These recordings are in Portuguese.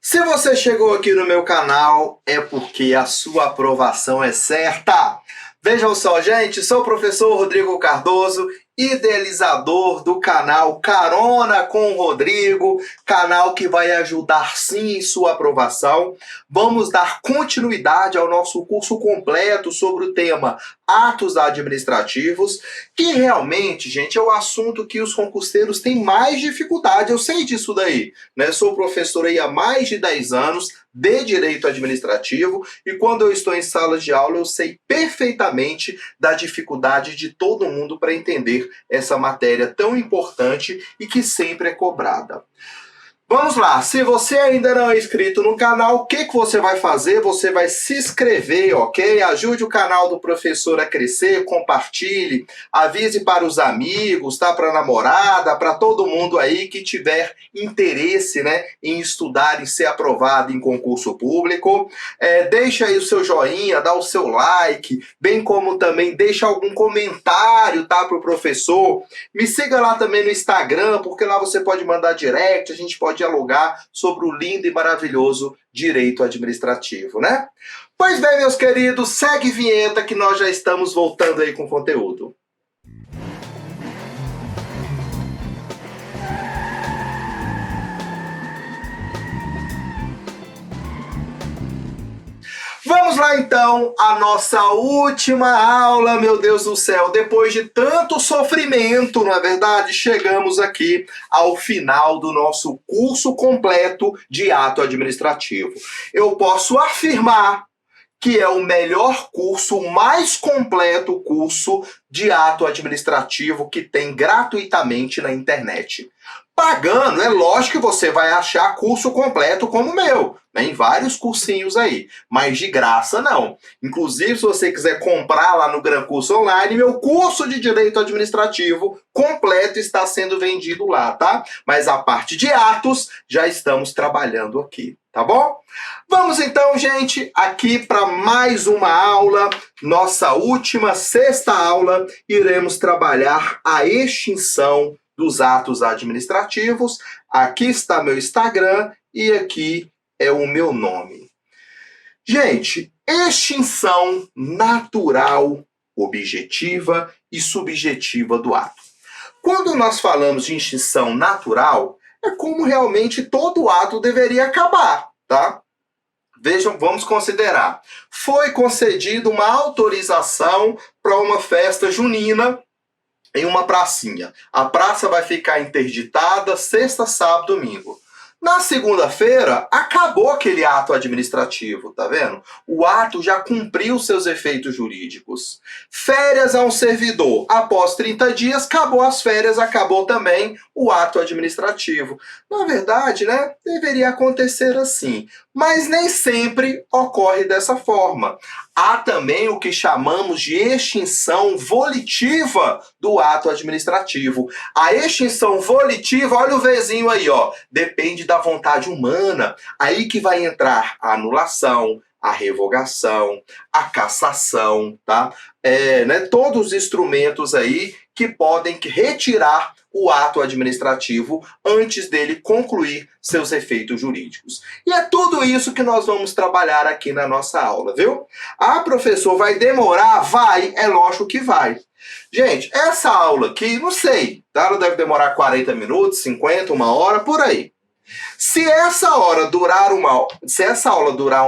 Se você chegou aqui no meu canal, é porque a sua aprovação é certa. Vejam só, gente, sou o professor Rodrigo Cardoso, idealizador do canal Carona com o Rodrigo, canal que vai ajudar sim em sua aprovação. Vamos dar continuidade ao nosso curso completo sobre o tema Atos Administrativos, que realmente, gente, é o assunto que os concurseiros têm mais dificuldade. Eu sei disso daí, né? Sou professor aí há mais de 10 anos de Direito Administrativo e quando eu estou em sala de aula eu sei perfeitamente da dificuldade de todo mundo para entender essa matéria tão importante e que sempre é cobrada. Vamos lá, se você ainda não é inscrito no canal, o que você vai fazer? Você vai se inscrever, ok? Ajude o canal do professor a crescer, compartilhe, avise para os amigos, tá? Para a namorada, para todo mundo aí que tiver interesse, né, em estudar e ser aprovado em concurso público. Deixa aí o seu joinha, dá o seu like, bem como também deixa algum comentário, tá, para o professor. Me siga lá também no Instagram, porque lá você pode mandar direct, a gente pode dialogar sobre o lindo e maravilhoso direito administrativo, né? Pois bem, meus queridos, segue vinheta que nós já estamos voltando aí com conteúdo. Vamos lá então, a nossa última aula, meu Deus do céu. Depois de tanto sofrimento, não é verdade? Chegamos aqui ao final do nosso curso completo de ato administrativo. Eu posso afirmar que é o melhor curso, o mais completo curso de ato administrativo que tem gratuitamente na internet. Pagando, é lógico que você vai achar curso completo como o meu, né, em vários cursinhos aí, mas de graça não. Inclusive, se você quiser comprar lá no Gran Curso Online, meu curso de Direito Administrativo completo está sendo vendido lá, tá? Mas a parte de atos já estamos trabalhando aqui, tá bom? Vamos então, gente, aqui para mais uma aula, nossa última, sexta aula, iremos trabalhar a extinção dos atos administrativos. Aqui está meu Instagram e aqui é o meu nome. Gente, extinção natural, objetiva e subjetiva do ato. Quando nós falamos de extinção natural, é como realmente todo ato deveria acabar, tá? Vejam, vamos considerar. Foi concedida uma autorização para uma festa junina em uma pracinha. A praça vai ficar interditada sexta, sábado, domingo. Na segunda-feira, acabou aquele ato administrativo, tá vendo? O ato já cumpriu seus efeitos jurídicos. Férias a um servidor. Após 30 dias, acabou as férias, acabou também o ato administrativo. Na verdade, né, deveria acontecer assim. Mas nem sempre ocorre dessa forma. Há também o que chamamos de extinção volitiva do ato administrativo. A extinção volitiva, olha o Vzinho aí, ó, depende da vontade humana. Aí que vai entrar a anulação, a revogação, a cassação, tá? Né, todos os instrumentos aí que podem retirar o ato administrativo antes dele concluir seus efeitos jurídicos. E é tudo isso que nós vamos trabalhar aqui na nossa aula, viu? Ah, professor, vai demorar? Vai, é lógico que vai. Gente, essa aula aqui, não sei, tá? Ela deve demorar 40 minutos, 50, uma hora, por aí. Se essa aula durar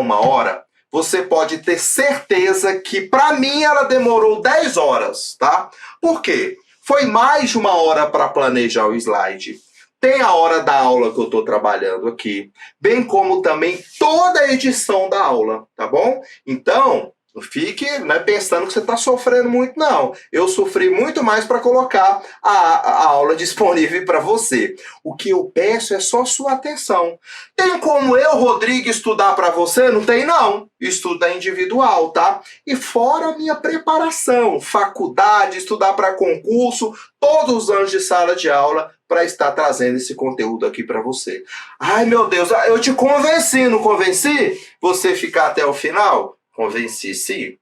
uma hora, você pode ter certeza que, para mim, ela demorou 10 horas, tá? Por quê? Foi mais de uma hora para planejar o slide. Tem a hora da aula que eu estou trabalhando aqui, bem como também toda a edição da aula, tá bom? Então, não fique, né, pensando que você está sofrendo muito, não. Eu sofri muito mais para colocar a aula disponível para você. O que eu peço é só sua atenção. Tem como eu, Rodrigo, estudar para você? Não tem, não. Estudo é individual, tá? E fora a minha preparação, faculdade, estudar para concurso, todos os anos de sala de aula para estar trazendo esse conteúdo aqui para você. Ai, meu Deus, eu te convenci, não convenci? Você ficar até o final? Convenci, sim.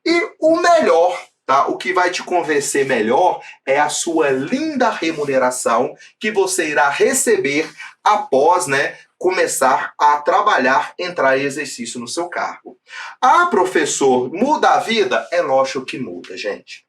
E o melhor tá? O que vai te convencer melhor é a sua linda remuneração que você irá receber após, né, começar a trabalhar, entrar em exercício no seu cargo. Ah, professor, muda a vida? É lógico que muda, gente.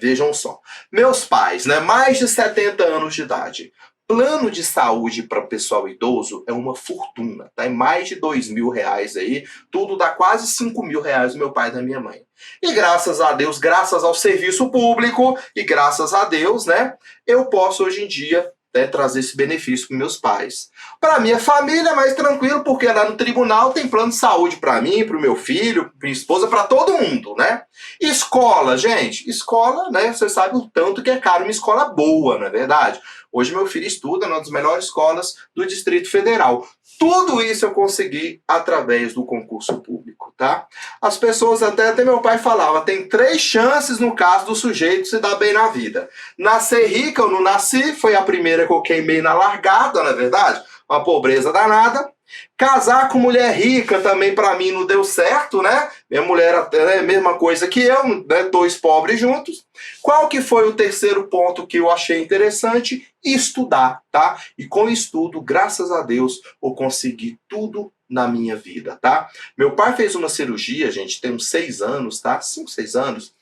Vejam só. Meus pais, né, mais de 70 anos de idade. Plano de saúde para pessoal idoso é uma fortuna, tá? É mais de R$ 2.000 aí, tudo dá quase R$ 5.000 do meu pai e da minha mãe. E graças a Deus, graças ao serviço público e graças a Deus, né, eu posso hoje em dia, né, trazer esse benefício para meus pais. Para minha família é mais tranquilo, porque lá no tribunal tem plano de saúde para mim, para o meu filho, para minha esposa, para todo mundo, né? Escola, gente, escola, né, você sabe o tanto que é caro uma escola boa, não é verdade? Hoje meu filho estuda numa das melhores escolas do Distrito Federal. Tudo isso eu consegui através do concurso público, tá? As pessoas, até meu pai falava, tem 3 chances no caso do sujeito se dar bem na vida. Nascer rica ou não nasci, foi a primeira que eu queimei na largada, na verdade, uma pobreza danada. Casar com mulher rica também para mim não deu certo, né? Minha mulher é a mesma coisa que eu, né? 2 pobres juntos. Qual que foi o terceiro ponto que eu achei interessante? Estudar, tá? E com estudo, graças a Deus, eu consegui tudo na minha vida, tá? Meu pai fez uma cirurgia, gente, tem uns 6 anos, tá? 5, 6 anos.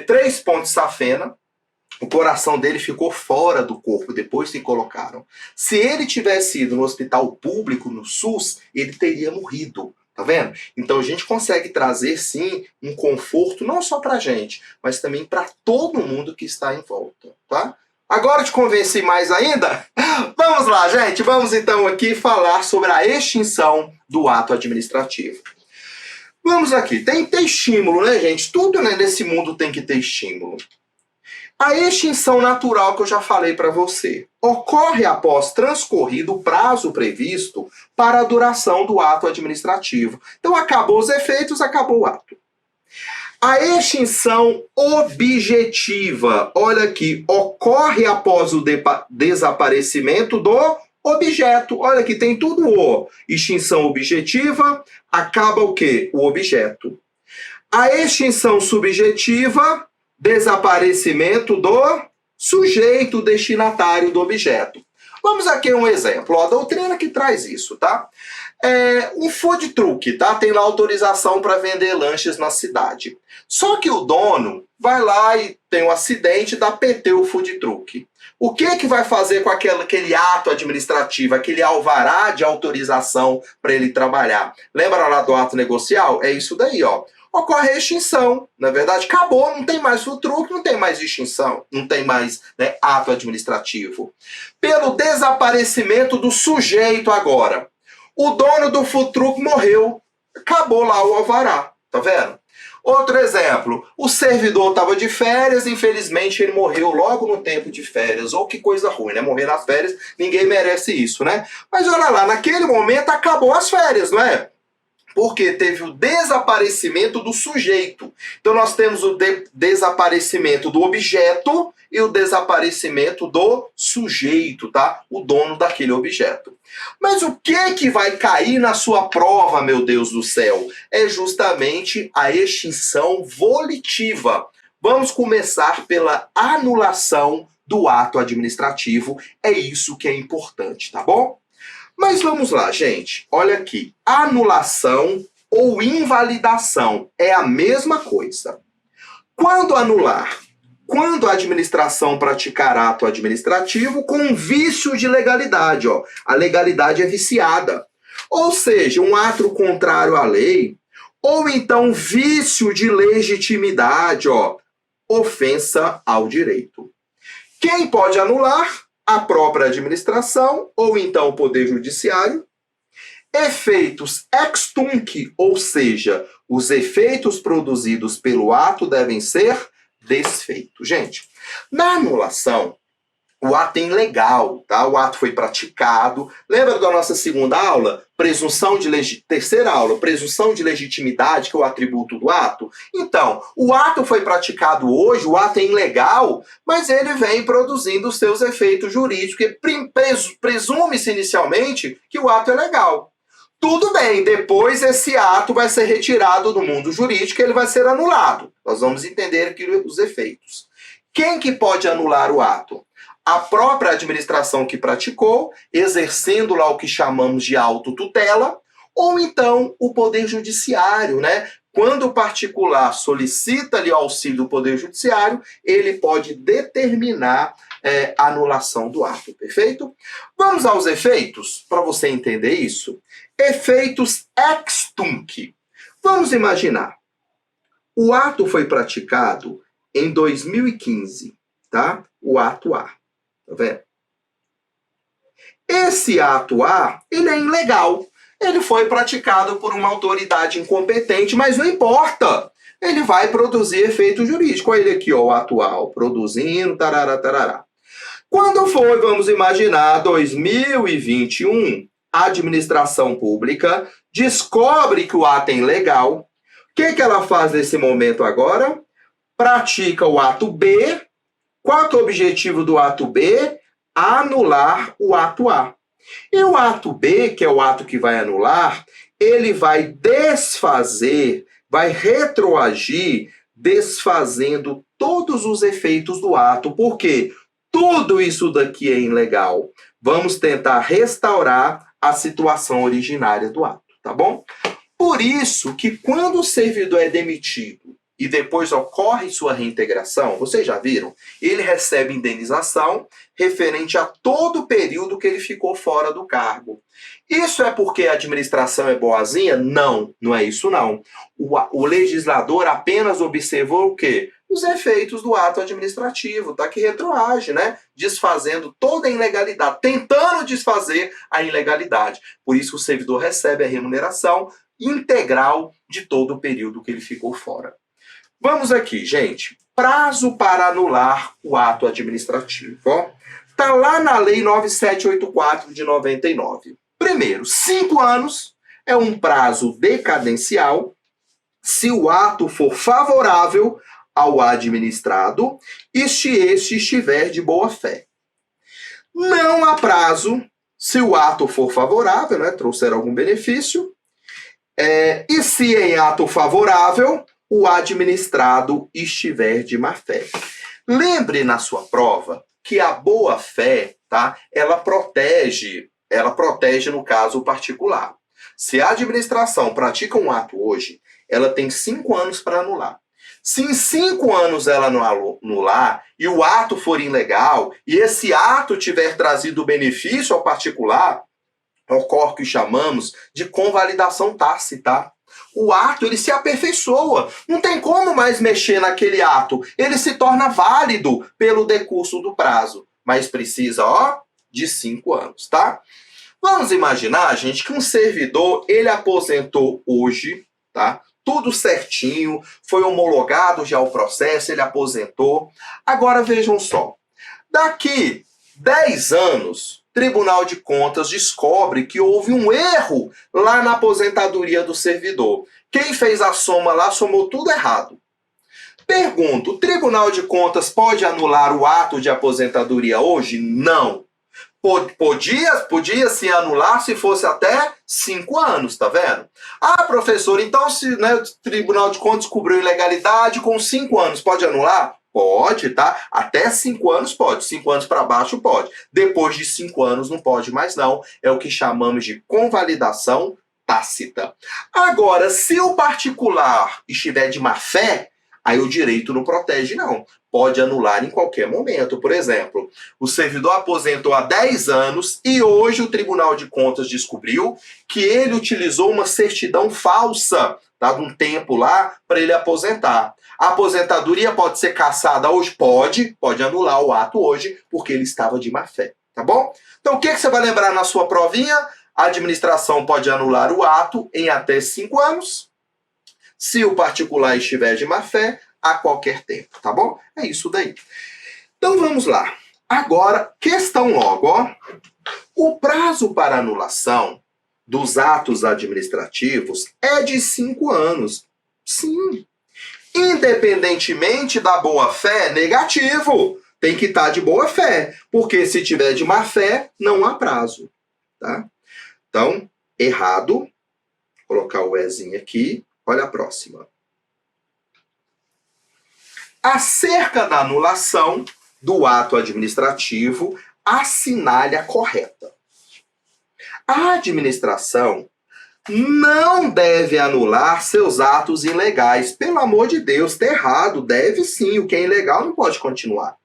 3 pontos de safena. O coração dele ficou fora do corpo depois que colocaram. Se ele tivesse ido no hospital público, no SUS, ele teria morrido. Tá vendo? Então a gente consegue trazer, sim, um conforto não só pra gente, mas também para todo mundo que está em volta, tá? Agora te convenci mais ainda? Vamos lá, gente. Vamos então aqui falar sobre a extinção do ato administrativo. Vamos aqui. Tem que ter estímulo, né, gente? Tudo, né, nesse mundo tem que ter estímulo. A extinção natural que eu já falei para você ocorre após transcorrido o prazo previsto para a duração do ato administrativo. Então, acabou os efeitos, acabou o ato. A extinção objetiva, olha aqui, ocorre após o desaparecimento do objeto. Olha aqui, tem tudo o. Extinção objetiva, acaba o quê? O objeto. A extinção subjetiva, desaparecimento do sujeito destinatário do objeto. Vamos aqui um exemplo. Ó, a doutrina que traz isso, tá? Um food truck, tá? Tem lá autorização para vender lanches na cidade. Só que o dono vai lá e tem um acidente, dá PT o food truck. O que vai fazer com aquele ato administrativo, aquele alvará de autorização para ele trabalhar? Lembra lá do ato negocial? É isso daí, ó. Ocorre a extinção. Na verdade, acabou, não tem mais food truck, não tem mais extinção, não tem mais, né, ato administrativo. Pelo desaparecimento do sujeito agora. O dono do food truck morreu. Acabou lá o alvará, tá vendo? Outro exemplo, o servidor estava de férias, infelizmente ele morreu logo no tempo de férias. Ou que coisa ruim, né? Morrer nas férias, ninguém merece isso, né? Mas olha lá, naquele momento acabou as férias, não é? Porque teve o desaparecimento do sujeito. Então nós temos o desaparecimento do objeto e o desaparecimento do sujeito, tá? O dono daquele objeto. Mas o que vai cair na sua prova, meu Deus do céu? É justamente a extinção volitiva. Vamos começar pela anulação do ato administrativo. É isso que é importante, tá bom? Mas vamos lá, gente. Olha aqui. Anulação ou invalidação é a mesma coisa. Quando anular? Quando a administração praticar ato administrativo com vício de legalidade, ó. A legalidade é viciada. Ou seja, um ato contrário à lei, ou então vício de legitimidade, ó. Ofensa ao direito. Quem pode anular? A própria administração, ou então o Poder Judiciário. Efeitos ex tunc, ou seja, os efeitos produzidos pelo ato devem ser desfeitos. Gente, na anulação, o ato é ilegal, tá? O ato foi praticado. Lembra da nossa segunda aula? Terceira aula, presunção de legitimidade, que é o atributo do ato. Então, o ato foi praticado hoje, o ato é ilegal, mas ele vem produzindo os seus efeitos jurídicos, porque presume-se inicialmente que o ato é legal. Tudo bem, depois esse ato vai ser retirado do mundo jurídico, ele vai ser anulado. Nós vamos entender aqui os efeitos. Quem que pode anular o ato? A própria administração que praticou, exercendo lá o que chamamos de autotutela, ou então o Poder Judiciário, né? Quando o particular solicita-lhe o auxílio do Poder Judiciário, ele pode determinar a anulação do ato, perfeito? Vamos aos efeitos, para você entender isso. Efeitos ex tunc. Vamos imaginar. O ato foi praticado em 2015, tá? O ato A. Tá vendo? Esse ato A, ele é ilegal. Ele foi praticado por uma autoridade incompetente, mas não importa. Ele vai produzir efeito jurídico. Olha ele aqui, ó, o atual, produzindo, tarará, tarará. Quando foi, vamos imaginar, 2021, a administração pública descobre que o ato é ilegal. O que ela faz nesse momento agora? Pratica o ato B. Qual é o objetivo do ato B? Anular o ato A. E o ato B, que é o ato que vai anular, ele vai desfazer, vai retroagir, desfazendo todos os efeitos do ato. Por quê? Tudo isso daqui é ilegal. Vamos tentar restaurar a situação originária do ato, tá bom? Por isso que quando o servidor é demitido e depois ocorre sua reintegração, vocês já viram? Ele recebe indenização referente a todo o período que ele ficou fora do cargo. Isso é porque a administração é boazinha? Não, não é isso não. O legislador apenas observou o quê? Os efeitos do ato administrativo, tá? Que retroage, né? Desfazendo toda a ilegalidade, tentando desfazer a ilegalidade. Por isso o servidor recebe a remuneração integral de todo o período que ele ficou fora. Vamos aqui, gente. Prazo para anular o ato administrativo. Ó. Tá lá na Lei 9784 de 99. Primeiro, 5 anos é um prazo decadencial se o ato for favorável ao administrado e se este estiver de boa fé. Não há prazo se o ato for favorável, né, trouxer algum benefício, e se em ato favorável o administrado estiver de má fé. Lembre na sua prova que a boa fé, tá, ela protege no caso particular. Se a administração pratica um ato hoje, ela tem 5 anos para anular. Se em 5 anos ela não anular e o ato for ilegal e esse ato tiver trazido benefício ao particular, ocorre o que chamamos de convalidação tácita. O ato, ele se aperfeiçoa. Não tem como mais mexer naquele ato. Ele se torna válido pelo decurso do prazo. Mas precisa, ó, de 5 anos, tá? Vamos imaginar, gente, que um servidor, ele aposentou hoje, tá? Tudo certinho, foi homologado já o processo, ele aposentou. Agora vejam só. Daqui 10 anos, Tribunal de Contas descobre que houve um erro lá na aposentadoria do servidor. Quem fez a soma lá somou tudo errado. Pergunto, o Tribunal de Contas pode anular o ato de aposentadoria hoje? Não. Podia se anular se fosse até 5 anos, tá vendo? Ah, professor, então se, né, o Tribunal de Contas descobriu ilegalidade com 5 anos, pode anular? Pode, tá? Até 5 anos pode. 5 anos para baixo pode. Depois de 5 anos não pode mais não. É o que chamamos de convalidação tácita. Agora, se o particular estiver de má fé, aí o direito não protege não. Pode anular em qualquer momento. Por exemplo, o servidor aposentou há 10 anos e hoje o Tribunal de Contas descobriu que ele utilizou uma certidão falsa, tá, de um tempo lá, para ele aposentar. A aposentadoria pode ser cassada hoje? Pode anular o ato hoje, porque ele estava de má fé, tá bom? Então, o que você vai lembrar na sua provinha? A administração pode anular o ato em até 5 anos, se o particular estiver de má fé, a qualquer tempo, tá bom? É isso daí. Então, vamos lá. Agora, questão logo, ó. O prazo para anulação dos atos administrativos é de 5 anos. Sim. Independentemente da boa-fé, negativo. Tem que estar de boa-fé, porque se tiver de má-fé, não há prazo, tá? Então, errado. Vou colocar o Ezinho aqui. Olha a próxima. Acerca da anulação do ato administrativo, assinale a correta. A administração não deve anular seus atos ilegais. Pelo amor de Deus, tá errado. Deve sim. O que é ilegal não pode continuar.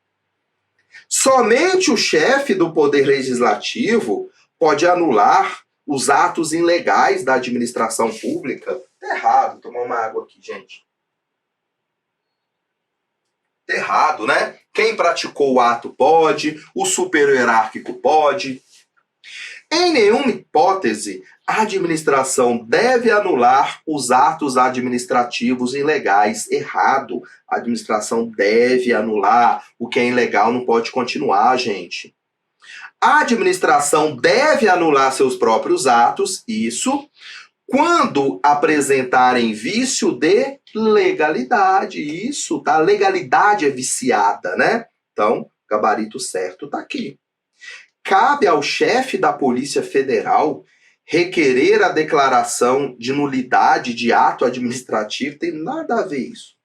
Somente o chefe do Poder Legislativo pode anular os atos ilegais da administração pública. Tá errado. Vou tomar uma água aqui, gente. Tá errado, né? Quem praticou o ato pode, o superior hierárquico pode. Em nenhuma hipótese, a administração deve anular os atos administrativos ilegais. Errado. A administração deve anular. O que é ilegal não pode continuar, gente. A administração deve anular seus próprios atos, isso, quando apresentarem vício de legalidade. Isso, tá? Legalidade é viciada, né? Então, gabarito certo tá aqui. Cabe ao chefe da Polícia Federal requerer a declaração de nulidade de ato administrativo. Tem nada a ver isso.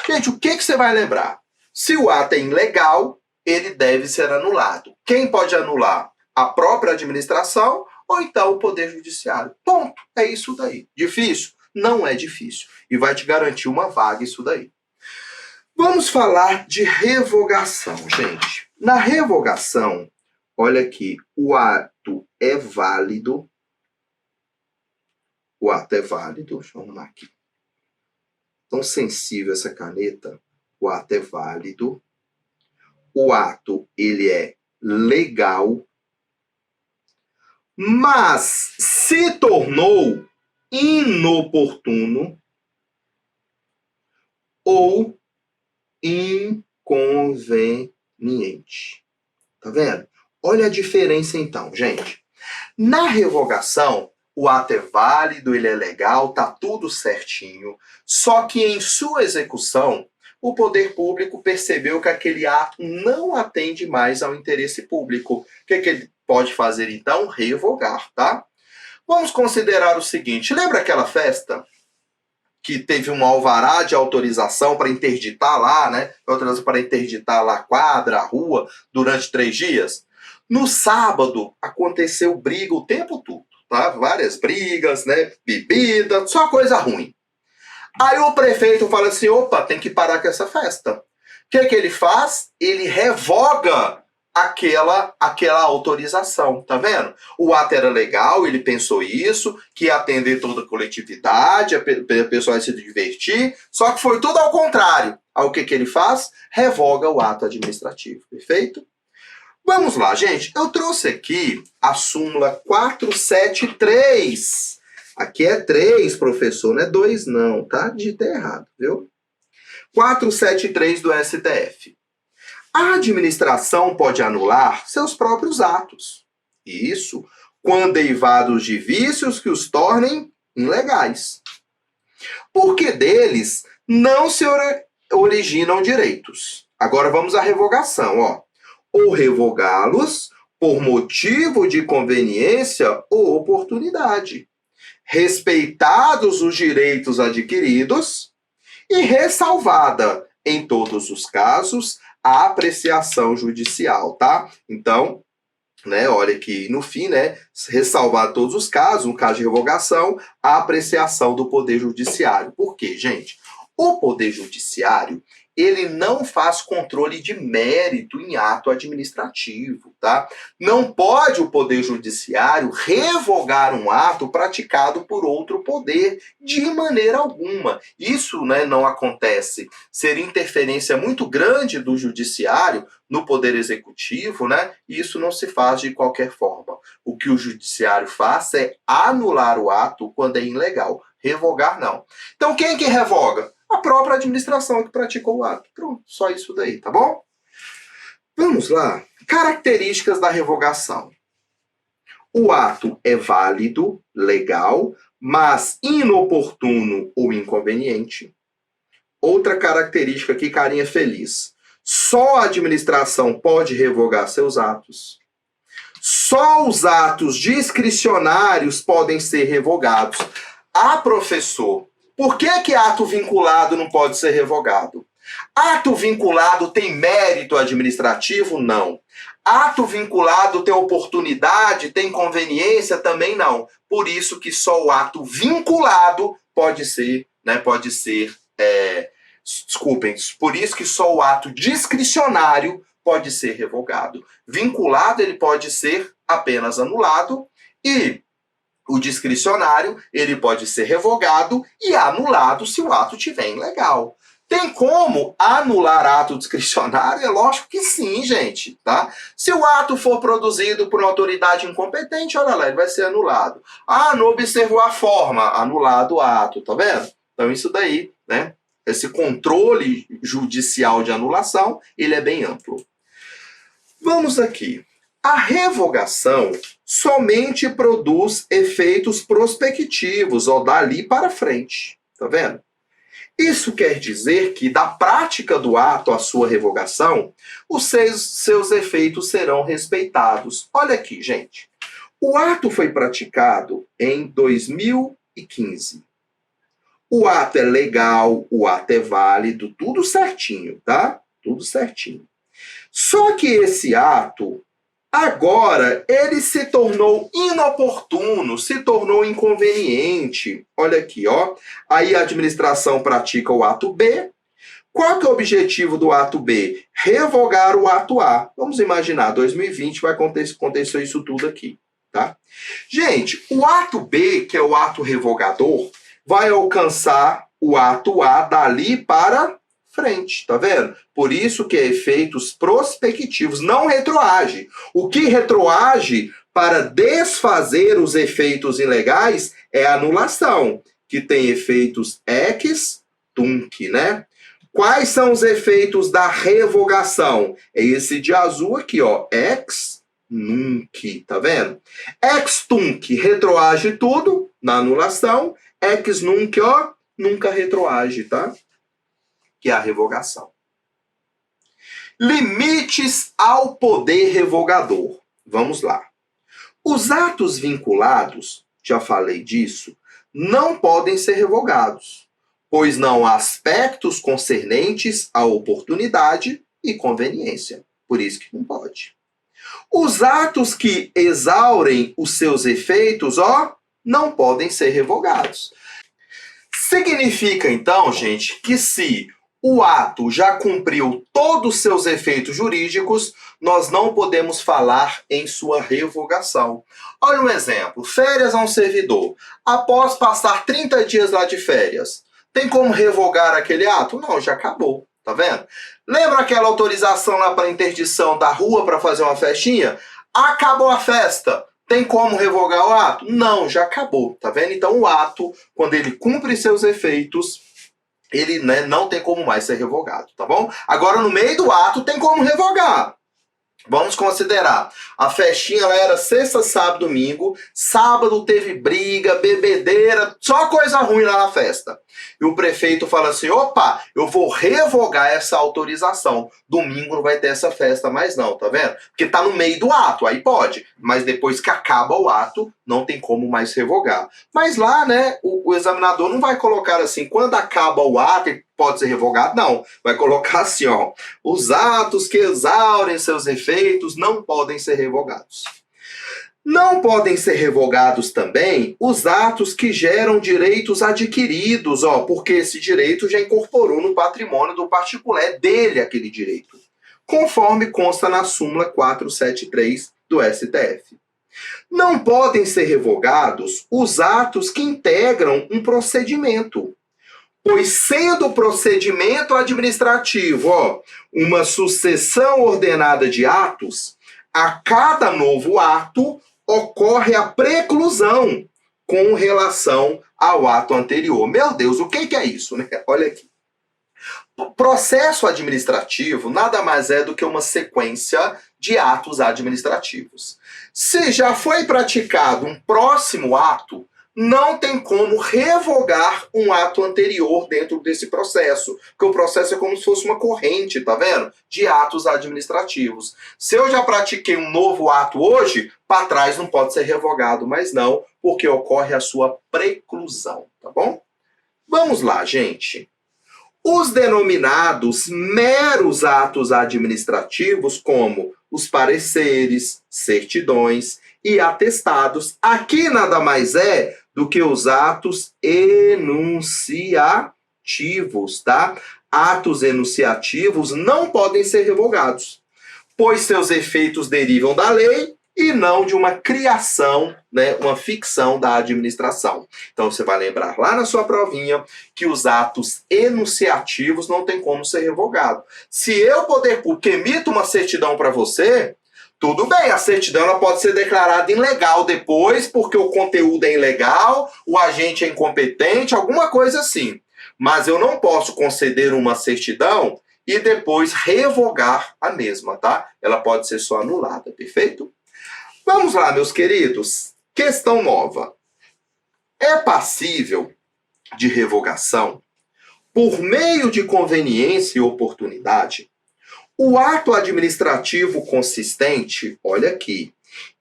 Gente, o que você vai lembrar? Se o ato é ilegal, ele deve ser anulado. Quem pode anular? A própria administração ou então o Poder Judiciário. Ponto. É isso daí. Difícil? Não é difícil. E vai te garantir uma vaga isso daí. Vamos falar de revogação, gente. Na revogação, olha aqui, o ato é válido. O ato é válido. Deixa eu arrumar aqui. Tão sensível essa caneta. O ato é válido. O ato, ele é legal. Mas se tornou inoportuno ou inconveniente. Tá vendo? Olha a diferença então, gente. Na revogação, o ato é válido, ele é legal, tá tudo certinho. Só que em sua execução, o poder público percebeu que aquele ato não atende mais ao interesse público. O que ele pode fazer então? Revogar, tá? Vamos considerar o seguinte, lembra aquela festa que teve um alvará de autorização para interditar lá, né? Para interditar lá a quadra, a rua, durante 3 dias? No sábado, aconteceu briga o tempo todo, tá? Várias brigas, né? Bebida, só coisa ruim. Aí o prefeito fala assim, opa, tem que parar com essa festa. O que ele faz? Ele revoga aquela autorização, tá vendo? O ato era legal, ele pensou isso, que ia atender toda a coletividade, a pessoa ia se divertir, só que foi tudo ao contrário. Aí o que ele faz? Revoga o ato administrativo, perfeito? Vamos lá, gente. Eu trouxe aqui a súmula 473. Aqui é 3, professor, não é 2 não, tá? Digitei errado, viu? 473 do STF. A administração pode anular seus próprios atos. Isso, quando derivados de vícios que os tornem ilegais. Porque deles não se originam direitos. Agora vamos à revogação, ó. Ou revogá-los por motivo de conveniência ou oportunidade, respeitados os direitos adquiridos e ressalvada, em todos os casos, a apreciação judicial, tá? Então, né, olha aqui no fim, né, ressalvar todos os casos, no caso de revogação, a apreciação do Poder Judiciário. Por quê, gente? O Poder Judiciário, ele não faz controle de mérito em ato administrativo, tá? Não pode o Poder Judiciário revogar um ato praticado por outro poder de maneira alguma. Isso, né, não acontece. Seria interferência muito grande do Judiciário no Poder Executivo, né? E isso não se faz de qualquer forma. O que o Judiciário faz é anular o ato quando é ilegal. Revogar, não. Então, quem que revoga? A própria administração que praticou o ato. Pronto, só isso daí, tá bom? Vamos lá. Características da revogação. O ato é válido, legal, mas inoportuno ou inconveniente. Outra característica aqui, carinha feliz. Só a administração pode revogar seus atos. Só os atos discricionários podem ser revogados. Ah, professor, por que ato vinculado não pode ser revogado? Ato vinculado tem mérito administrativo? Não. Ato vinculado tem oportunidade, tem conveniência? Também não. Por isso que só o ato vinculado pode ser, por isso que só o ato discricionário pode ser revogado. Vinculado, ele pode ser apenas anulado, e o discricionário, ele pode ser revogado e anulado se o ato estiver ilegal. Tem como anular ato discricionário? É lógico que sim, gente, tá? Se o ato for produzido por uma autoridade incompetente, olha lá, ele vai ser anulado. Ah, não observou a forma, anulado o ato, tá vendo? Então isso daí, né? Esse controle judicial de anulação, ele é bem amplo. Vamos aqui. A revogação somente produz efeitos prospectivos, ou dali para frente, tá vendo? Isso quer dizer que, da prática do ato à sua revogação, os seus efeitos serão respeitados. Olha aqui, gente. O ato foi praticado em 2015. O ato é legal, o ato é válido, tudo certinho, tá? Tudo certinho. Só que esse ato, agora, ele se tornou inoportuno, se tornou inconveniente. Olha aqui, ó. Aí a administração pratica o ato B. Qual que é o objetivo do ato B? Revogar o ato A. Vamos imaginar, 2020 vai acontecer isso tudo aqui, tá? Gente, o ato B, que é o ato revogador, vai alcançar o ato A dali para frente, tá vendo? Por isso que é efeitos prospectivos, não retroage. O que retroage para desfazer os efeitos ilegais é a anulação, que tem efeitos ex tunc, né? Quais são os efeitos da revogação? É esse de azul aqui, ó, ex nunc, tá vendo? Ex tunc retroage tudo na anulação, ex nunc, ó, nunca retroage, tá? Que é a revogação. Limites ao poder revogador. Vamos lá. Os atos vinculados, já falei disso, não podem ser revogados, pois não há aspectos concernentes à oportunidade e conveniência. Por isso que não pode. Os atos que exaurem os seus efeitos, ó, não podem ser revogados. Significa, então, gente, que se o ato já cumpriu todos os seus efeitos jurídicos, nós não podemos falar em sua revogação. Olha um exemplo. Férias a um servidor. Após passar 30 dias lá de férias, tem como revogar aquele ato? Não, já acabou. Tá vendo? Lembra aquela autorização lá para interdição da rua para fazer uma festinha? Acabou a festa. Tem como revogar o ato? Não, já acabou. Tá vendo? Então o ato, quando ele cumpre seus efeitos, ele, né, não tem como mais ser revogado, tá bom? Agora, no meio do ato, tem como revogar. Vamos considerar. A festinha ela era sexta, sábado, domingo. Sábado teve briga, bebedeira, só coisa ruim lá na festa. E o prefeito fala assim, opa, eu vou revogar essa autorização. Domingo não vai ter essa festa mais não, tá vendo? Porque tá no meio do ato, aí pode. Mas depois que acaba o ato, não tem como mais revogar. Mas lá, né, o examinador não vai colocar assim, quando acaba o ato, pode ser revogado, não. Vai colocar assim, ó, os atos que exaurem seus efeitos não podem ser revogados. Não podem ser revogados também os atos que geram direitos adquiridos, ó, porque esse direito já incorporou no patrimônio do particular, é dele aquele direito, conforme consta na súmula 473 do STF. Não podem ser revogados os atos que integram um procedimento, pois sendo o procedimento administrativo, ó, uma sucessão ordenada de atos, a cada novo ato ocorre a preclusão com relação ao ato anterior. Meu Deus, o que é isso, né? Olha aqui. O processo administrativo nada mais é do que uma sequência de atos administrativos. Se já foi praticado um próximo ato, não tem como revogar um ato anterior dentro desse processo, porque o processo é como se fosse uma corrente, tá vendo? De atos administrativos. Se eu já pratiquei um novo ato hoje, para trás não pode ser revogado, mas não, porque ocorre a sua preclusão, tá bom? Vamos lá, gente. Os denominados meros atos administrativos, como os pareceres, certidões e atestados, aqui nada mais é do que os atos enunciativos, tá? Atos enunciativos não podem ser revogados, pois seus efeitos derivam da lei e não de uma criação, né, uma ficção da administração. Então você vai lembrar lá na sua provinha que os atos enunciativos não tem como ser revogado. Se eu, poder público, emito uma certidão para você, tudo bem, a certidão ela pode ser declarada ilegal depois, porque o conteúdo é ilegal, o agente é incompetente, alguma coisa assim. Mas eu não posso conceder uma certidão e depois revogar a mesma, tá? Ela pode ser só anulada, perfeito? Vamos lá, meus queridos. Questão nova. É passível de revogação, por meio de conveniência e oportunidade, o ato administrativo consistente, olha aqui,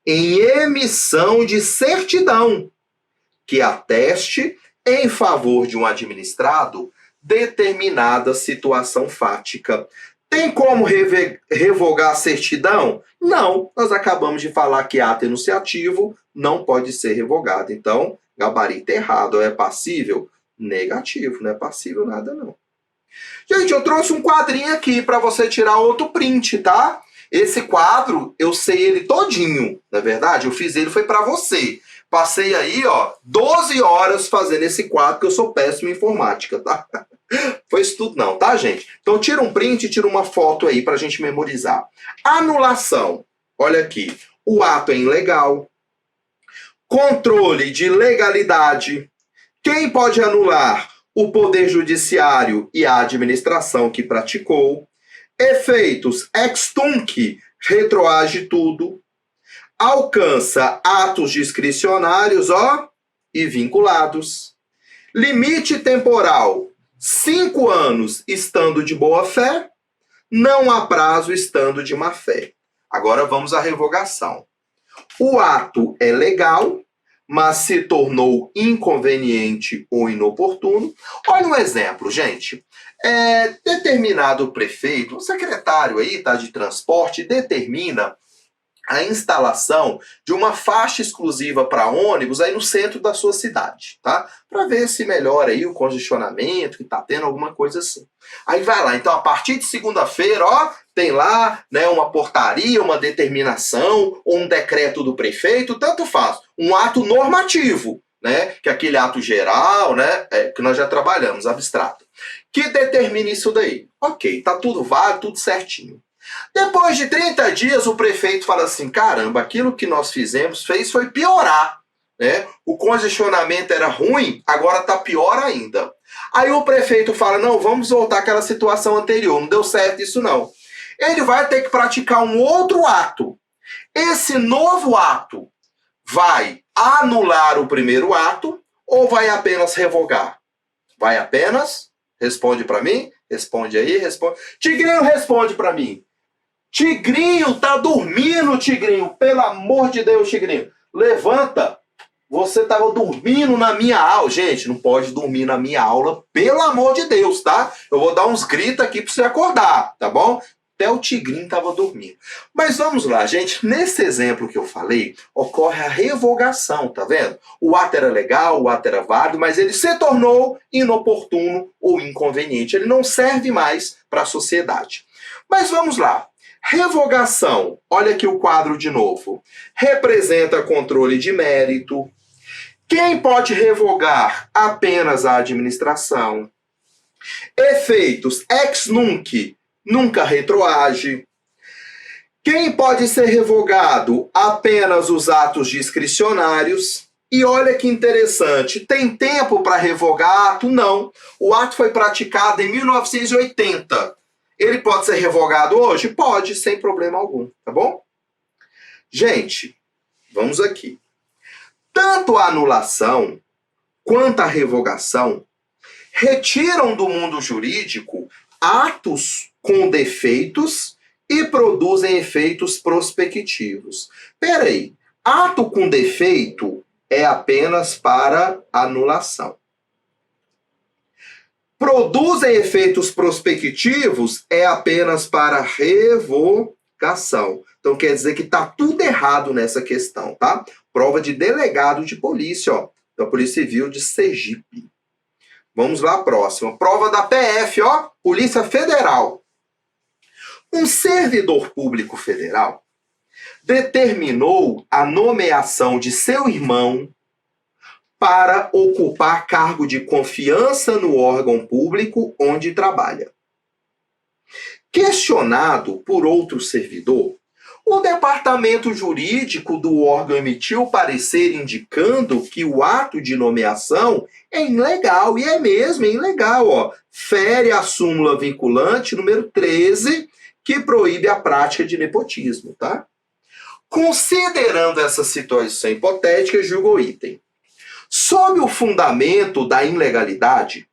em emissão de certidão que ateste em favor de um administrado determinada situação fática. Tem como revogar a certidão? Não. Nós acabamos de falar que ato enunciativo não pode ser revogado. Então, gabarito errado. É passível? Negativo. Não é passível nada, não. Gente, eu trouxe um quadrinho aqui para você tirar outro print, tá? Esse quadro, eu sei ele todinho. Na verdade, eu fiz ele, foi para você. Passei aí, ó, 12 horas fazendo esse quadro, que eu sou péssimo em informática, tá? Foi isso tudo não, tá, gente? Então tira um print e tira uma foto aí pra gente memorizar. Anulação. Olha aqui. O ato é ilegal. Controle de legalidade. Quem pode anular? O Poder Judiciário e a administração que praticou. Efeitos. Ex tunc. Retroage tudo. Alcança atos discricionários, ó, e vinculados. Limite temporal. 5 anos estando de boa fé, não há prazo estando de má fé. Agora vamos à revogação. O ato é legal, mas se tornou inconveniente ou inoportuno. Olha um exemplo, gente. Determinado prefeito, um secretário aí, tá, de transporte, determina a instalação de uma faixa exclusiva para ônibus aí no centro da sua cidade, tá? Para ver se melhora aí o congestionamento, que tá tendo alguma coisa assim. Aí vai lá, então a partir de segunda-feira, ó, tem lá, né, uma portaria, uma determinação, ou um decreto do prefeito, tanto faz, um ato normativo, né, que é aquele ato geral, né, que nós já trabalhamos, abstrato, que determina isso daí. Ok, tá tudo válido, tudo certinho. Depois de 30 dias, o prefeito fala assim, caramba, aquilo que nós fez foi piorar, né? O congestionamento era ruim, agora está pior ainda. Aí o prefeito fala, não, vamos voltar àquela situação anterior, não deu certo isso não. Ele vai ter que praticar um outro ato. Esse novo ato vai anular o primeiro ato ou vai apenas revogar? Vai apenas? Responde para mim. Responde aí, responde. Tigrinho, responde para mim. Tigrinho, tá dormindo, Tigrinho. Pelo amor de Deus, Tigrinho. Levanta. Você tava dormindo na minha aula. Gente, não pode dormir na minha aula, pelo amor de Deus, tá? Eu vou dar uns gritos aqui pra você acordar, tá bom? Até o Tigrinho tava dormindo. Mas vamos lá, gente. Nesse exemplo que eu falei, ocorre a revogação, tá vendo? O ato era legal, o ato era válido, mas ele se tornou inoportuno ou inconveniente. Ele não serve mais para a sociedade. Mas vamos lá. Revogação, olha aqui o quadro de novo, representa controle de mérito. Quem pode revogar? Apenas a administração. Efeitos, ex nunc, nunca retroage. Quem pode ser revogado? Apenas os atos discricionários. E olha que interessante, tem tempo para revogar ato? Não. O ato foi praticado em 1980. Ele pode ser revogado hoje? Pode, sem problema algum, tá bom? Gente, vamos aqui. Tanto a anulação quanto a revogação retiram do mundo jurídico atos com defeitos e produzem efeitos prospectivos. Peraí, ato com defeito é apenas para anulação. Produzem efeitos prospectivos é apenas para revogação. Então quer dizer que está tudo errado nessa questão, tá? Prova de delegado de polícia, ó, da Polícia Civil de Sergipe. Vamos lá, próxima. Prova da PF, ó, Polícia Federal. Um servidor público federal determinou a nomeação de seu irmão para ocupar cargo de confiança no órgão público onde trabalha. Questionado por outro servidor, o departamento jurídico do órgão emitiu parecer indicando que o ato de nomeação é ilegal, e é mesmo, é ilegal, ó. Fere a súmula vinculante número 13, que proíbe a prática de nepotismo, tá? Considerando essa situação hipotética, julga o item. Sob o fundamento da ilegalidade,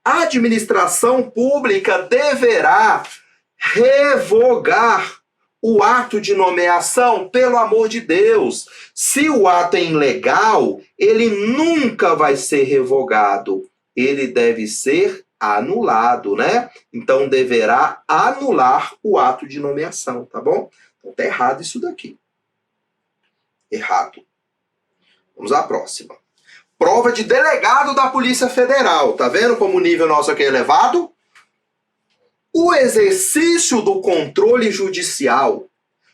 a administração pública deverá revogar o ato de nomeação, pelo amor de Deus. Se o ato é ilegal, ele nunca vai ser revogado. Ele deve ser anulado, né? Então, deverá anular o ato de nomeação, tá bom? Então, tá errado isso daqui. Errado. Vamos à próxima. Prova de delegado da Polícia Federal. Tá vendo como o nível nosso aqui é elevado? O exercício do controle judicial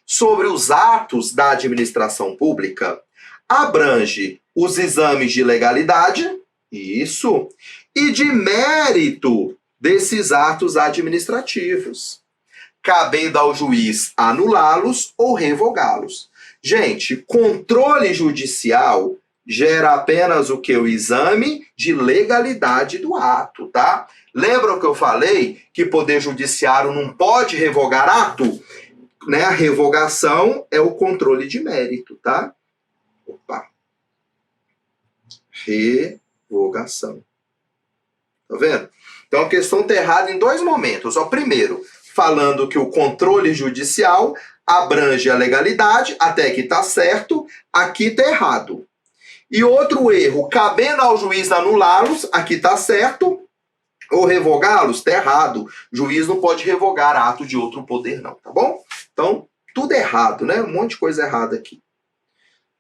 sobre os atos da administração pública abrange os exames de legalidade, isso, e de mérito desses atos administrativos, cabendo ao juiz anulá-los ou revogá-los. Gente, controle judicial gera apenas o que? O exame de legalidade do ato, tá? Lembra o que eu falei? Que poder judiciário não pode revogar ato? Né? A revogação é o controle de mérito, tá? Opa. Revogação. Tá vendo? Então a questão está errada em dois momentos. Ó, primeiro, falando que o controle judicial abrange a legalidade, até que está certo, aqui está errado. E outro erro, cabendo ao juiz anulá-los, aqui está certo, ou revogá-los, está errado. O juiz não pode revogar ato de outro poder, não, tá bom? Então, tudo errado, né? Um monte de coisa errada aqui.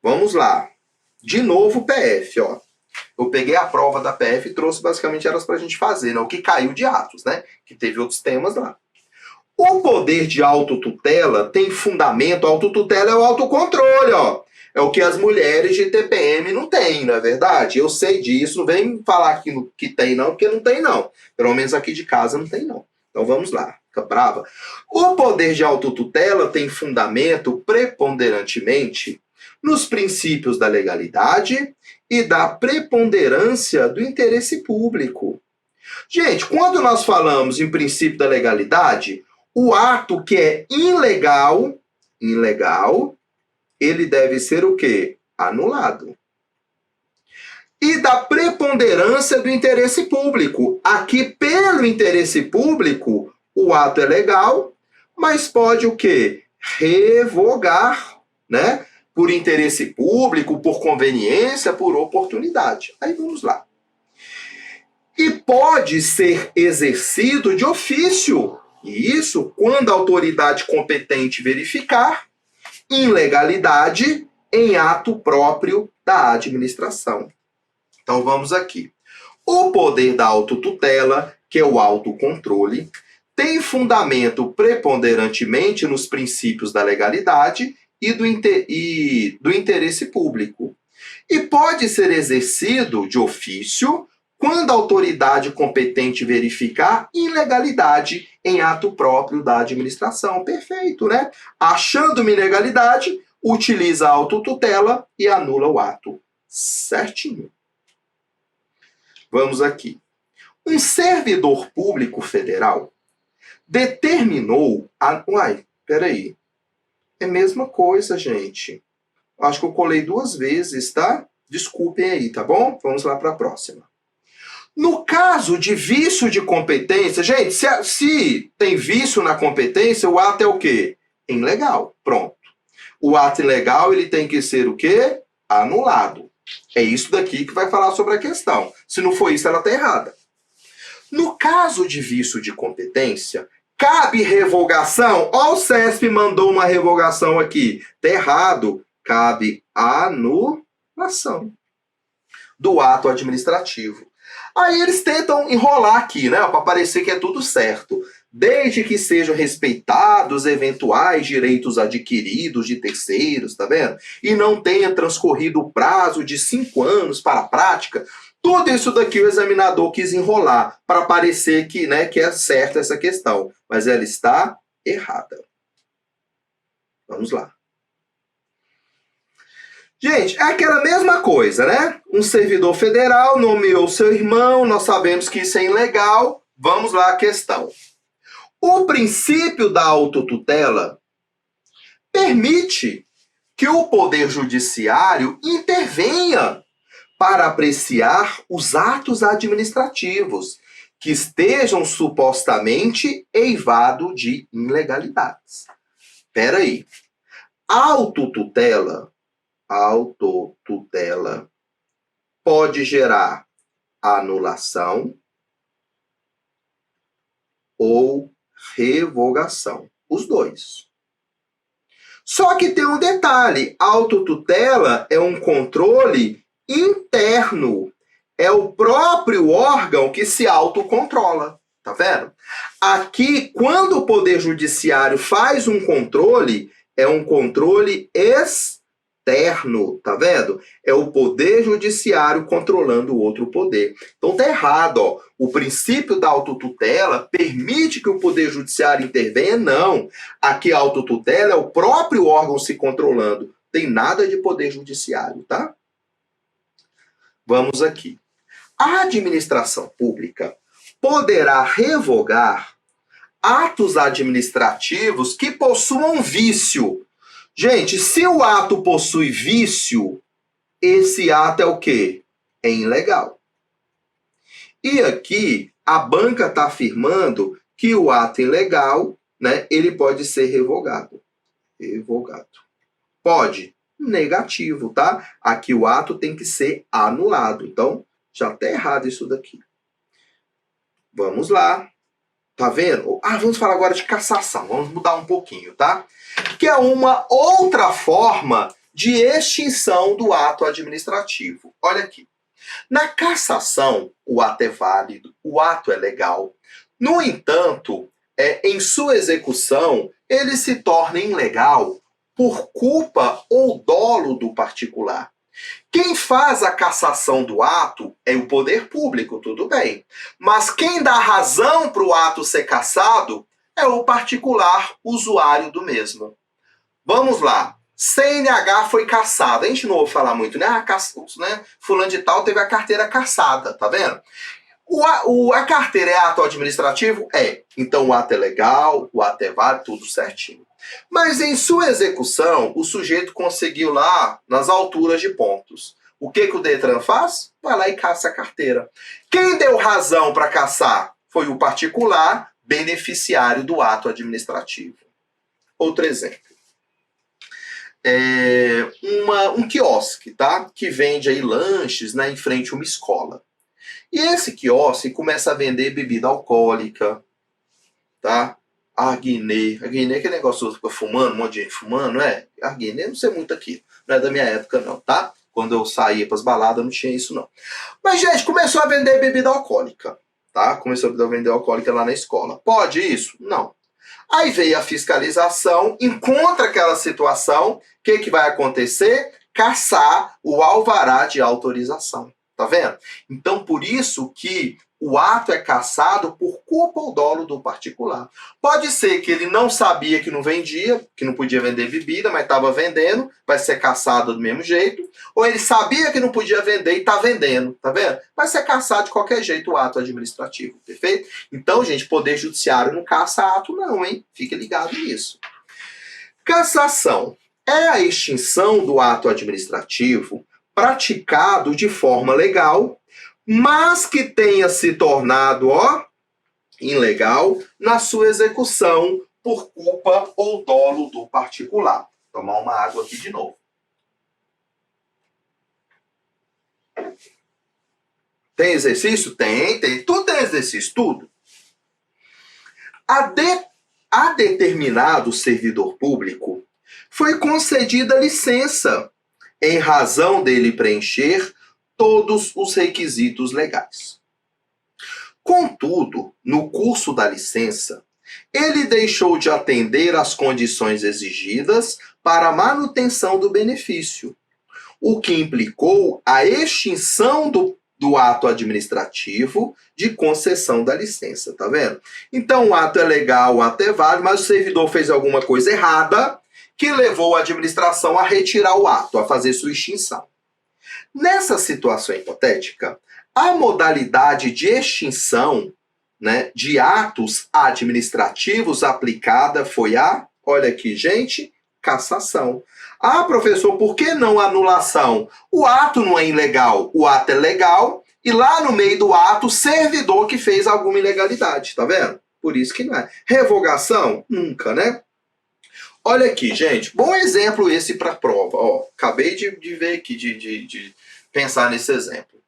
Vamos lá. De novo, PF, ó. Eu peguei a prova da PF e trouxe basicamente elas para a gente fazer, né? O que caiu de atos, né? Que teve outros temas lá. O poder de autotutela tem fundamento, autotutela é o autocontrole, ó. É o que as mulheres de TPM não têm, não é verdade? Eu sei disso, não vem falar que tem não, porque não tem não. Pelo menos aqui de casa não tem não. Então vamos lá, fica brava. O poder de autotutela tem fundamento preponderantemente nos princípios da legalidade e da preponderância do interesse público. Gente, quando nós falamos em princípio da legalidade, o ato que é ilegal, ele deve ser o quê? Anulado. E da preponderância do interesse público. Aqui, pelo interesse público, o ato é legal, mas pode o quê? Revogar, né? Por interesse público, por conveniência, por oportunidade. Aí vamos lá. E pode ser exercido de ofício. E isso quando a autoridade competente verificar ilegalidade em ato próprio da administração. Então vamos aqui. O poder da autotutela, que é o autocontrole, tem fundamento preponderantemente nos princípios da legalidade e do interesse público. E pode ser exercido de ofício quando a autoridade competente verificar ilegalidade em ato próprio da administração. Perfeito, né? Achando uma ilegalidade, utiliza a autotutela e anula o ato. Certinho. Vamos aqui. Um servidor público federal determinou... Uai, peraí. É a mesma coisa, gente. Acho que eu colei duas vezes, tá? Desculpem aí, tá bom? Vamos lá para a próxima. No caso de vício de competência, gente, se tem vício na competência, o ato é o quê? Ilegal. Pronto. O ato ilegal, ele tem que ser o quê? Anulado. É isso daqui que vai falar sobre a questão. Se não for isso, ela está errada. No caso de vício de competência, cabe revogação? Ó, o CESP mandou uma revogação aqui. Está errado. Cabe anulação do ato administrativo. Aí eles tentam enrolar aqui, né, para parecer que é tudo certo. Desde que sejam respeitados eventuais direitos adquiridos de terceiros, tá vendo? E não tenha transcorrido o prazo de 5 anos para a prática. Tudo isso daqui o examinador quis enrolar para parecer que, né, que é certa essa questão. Mas ela está errada. Vamos lá. Gente, é aquela mesma coisa, né? Um servidor federal nomeou seu irmão, nós sabemos que isso é ilegal. Vamos lá à questão. O princípio da autotutela permite que o Poder Judiciário intervenha para apreciar os atos administrativos que estejam supostamente eivados de ilegalidades. Espera aí. Autotutela pode gerar anulação ou revogação. Os dois. Só que tem um detalhe. A autotutela é um controle interno. É o próprio órgão que se autocontrola. Tá vendo? Aqui, quando o Poder Judiciário faz um controle, é um controle externo, tá vendo? É o Poder Judiciário controlando o outro poder. Então tá errado, ó. O princípio da autotutela permite que o Poder Judiciário intervenha? Não. Aqui a autotutela é o próprio órgão se controlando. Tem nada de Poder Judiciário, tá? Vamos aqui. A administração pública poderá revogar atos administrativos que possuam vício. Gente, se o ato possui vício, esse ato é o quê? É ilegal. E aqui, a banca está afirmando que o ato ilegal, né, ele pode ser revogado. Revogado. Pode? Negativo, tá? Aqui o ato tem que ser anulado. Então, já está errado isso daqui. Vamos lá. Tá vendo? Vamos falar agora de cassação. Vamos mudar um pouquinho, tá? Que é uma outra forma de extinção do ato administrativo. Olha aqui. Na cassação, o ato é válido, o ato é legal. No entanto, em sua execução, ele se torna ilegal por culpa ou dolo do particular. Quem faz a cassação do ato é o poder público, tudo bem. Mas quem dá razão para o ato ser cassado é o particular usuário do mesmo. Vamos lá. CNH foi cassada. A gente não ouve falar muito, né? Fulano de tal teve a carteira cassada, tá vendo? A carteira é ato administrativo? É. Então o ato é legal, o ato é válido, tudo certinho. Mas em sua execução, o sujeito conseguiu lá nas alturas de pontos. O que o Detran faz? Vai lá e caça a carteira. Quem deu razão para caçar foi o particular beneficiário do ato administrativo. Outro exemplo. Um quiosque, tá? Que vende aí lanches, né, em frente a uma escola. E esse quiosque começa a vender bebida alcoólica, tá? Arguinê. Arguinê é aquele negócio que fica fumando, um monte de gente fumando, não é? Arguinê não sei muito aqui. Não é da minha época, não, tá? Quando eu saía pras baladas, não tinha isso, não. Mas, gente, começou a vender bebida alcoólica, tá? Começou a vender alcoólica lá na escola. Pode isso? Não. Aí veio a fiscalização, encontra aquela situação, o que vai acontecer? Caçar o alvará de autorização. Tá vendo? Então, por isso que o ato é cassado por culpa ou dolo do particular. Pode ser que ele não sabia que não vendia, que não podia vender bebida, mas estava vendendo, vai ser cassado do mesmo jeito. Ou ele sabia que não podia vender e está vendendo, tá vendo? Vai ser cassado de qualquer jeito o ato administrativo, perfeito? Então, gente, Poder Judiciário não caça ato não, hein? Fique ligado nisso. Cassação é a extinção do ato administrativo praticado de forma legal, mas que tenha se tornado, ilegal na sua execução por culpa ou dolo do particular. Vou tomar uma água aqui de novo. Tem exercício? Tem. Tudo tem exercício, tudo. A determinado servidor público foi concedida licença em razão dele preencher todos os requisitos legais. Contudo, no curso da licença, ele deixou de atender às condições exigidas para a manutenção do benefício, o que implicou a extinção do ato administrativo de concessão da licença, tá vendo? Então o ato é legal, o ato é válido, mas o servidor fez alguma coisa errada que levou a administração a retirar o ato, a fazer sua extinção. Nessa situação hipotética, a modalidade de extinção, né, de atos administrativos aplicada foi olha aqui, gente, cassação. Ah, professor, por que não anulação? O ato não é ilegal, o ato é legal, e lá no meio do ato, o servidor que fez alguma ilegalidade, tá vendo? Por isso que não é. Revogação? Nunca, né? Olha aqui, gente, bom exemplo esse para prova. Acabei de ver aqui, de pensar nesse exemplo.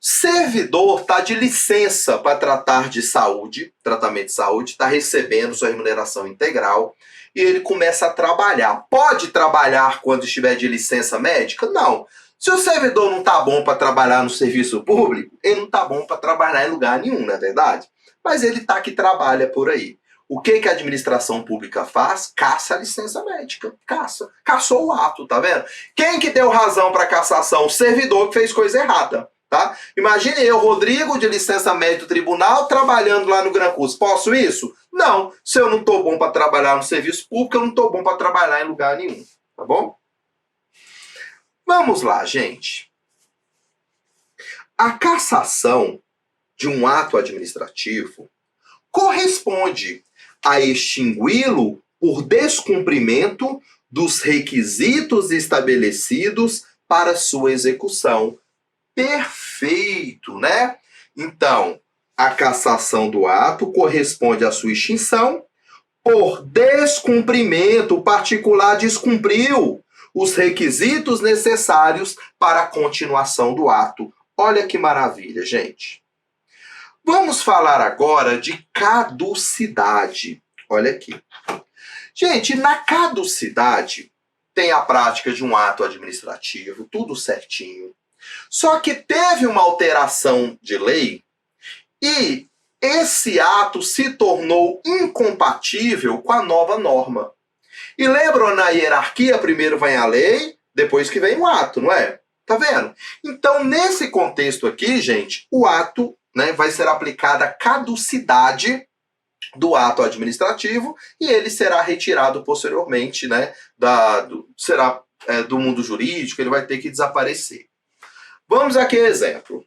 Servidor está de licença para tratar de saúde, tratamento de saúde, está recebendo sua remuneração integral, e ele começa a trabalhar. Pode trabalhar quando estiver de licença médica? Não. Se o servidor não está bom para trabalhar no serviço público, ele não está bom para trabalhar em lugar nenhum, não é verdade? Mas ele está que trabalha por aí. O que a administração pública faz? Caça a licença médica. Caçou o ato, tá vendo? Quem que deu razão para cassação? O servidor que fez coisa errada. Tá? Imagine eu, Rodrigo, de licença médica do tribunal, trabalhando lá no Gran Curso. Posso isso? Não. Se eu não estou bom para trabalhar no serviço público, eu não estou bom para trabalhar em lugar nenhum. Tá bom? Vamos lá, gente. A cassação de um ato administrativo corresponde a extingui-lo por descumprimento dos requisitos estabelecidos para sua execução. Perfeito, né? Então, a cassação do ato corresponde à sua extinção por descumprimento. O particular descumpriu os requisitos necessários para a continuação do ato. Olha que maravilha, gente. Vamos falar agora de caducidade. Olha aqui. Gente, na caducidade tem a prática de um ato administrativo, tudo certinho. Só que teve uma alteração de lei e esse ato se tornou incompatível com a nova norma. E lembram, na hierarquia, primeiro vem a lei, depois que vem o ato, não é? Tá vendo? Então, nesse contexto aqui, gente, o ato, né, vai ser aplicada a caducidade do ato administrativo e ele será retirado posteriormente, né, do mundo jurídico, ele vai ter que desaparecer. Vamos aqui exemplo.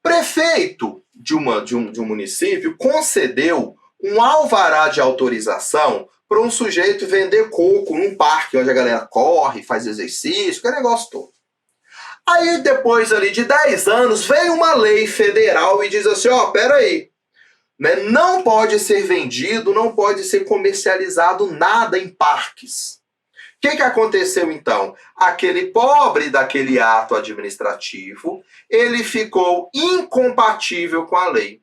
Prefeito de um município concedeu um alvará de autorização para um sujeito vender coco num parque onde a galera corre, faz exercício, que negócio todo. Aí depois ali de 10 anos veio uma lei federal e diz assim, peraí, né, não pode ser vendido, não pode ser comercializado nada em parques. O que aconteceu então? Aquele pobre daquele ato administrativo, ele ficou incompatível com a lei.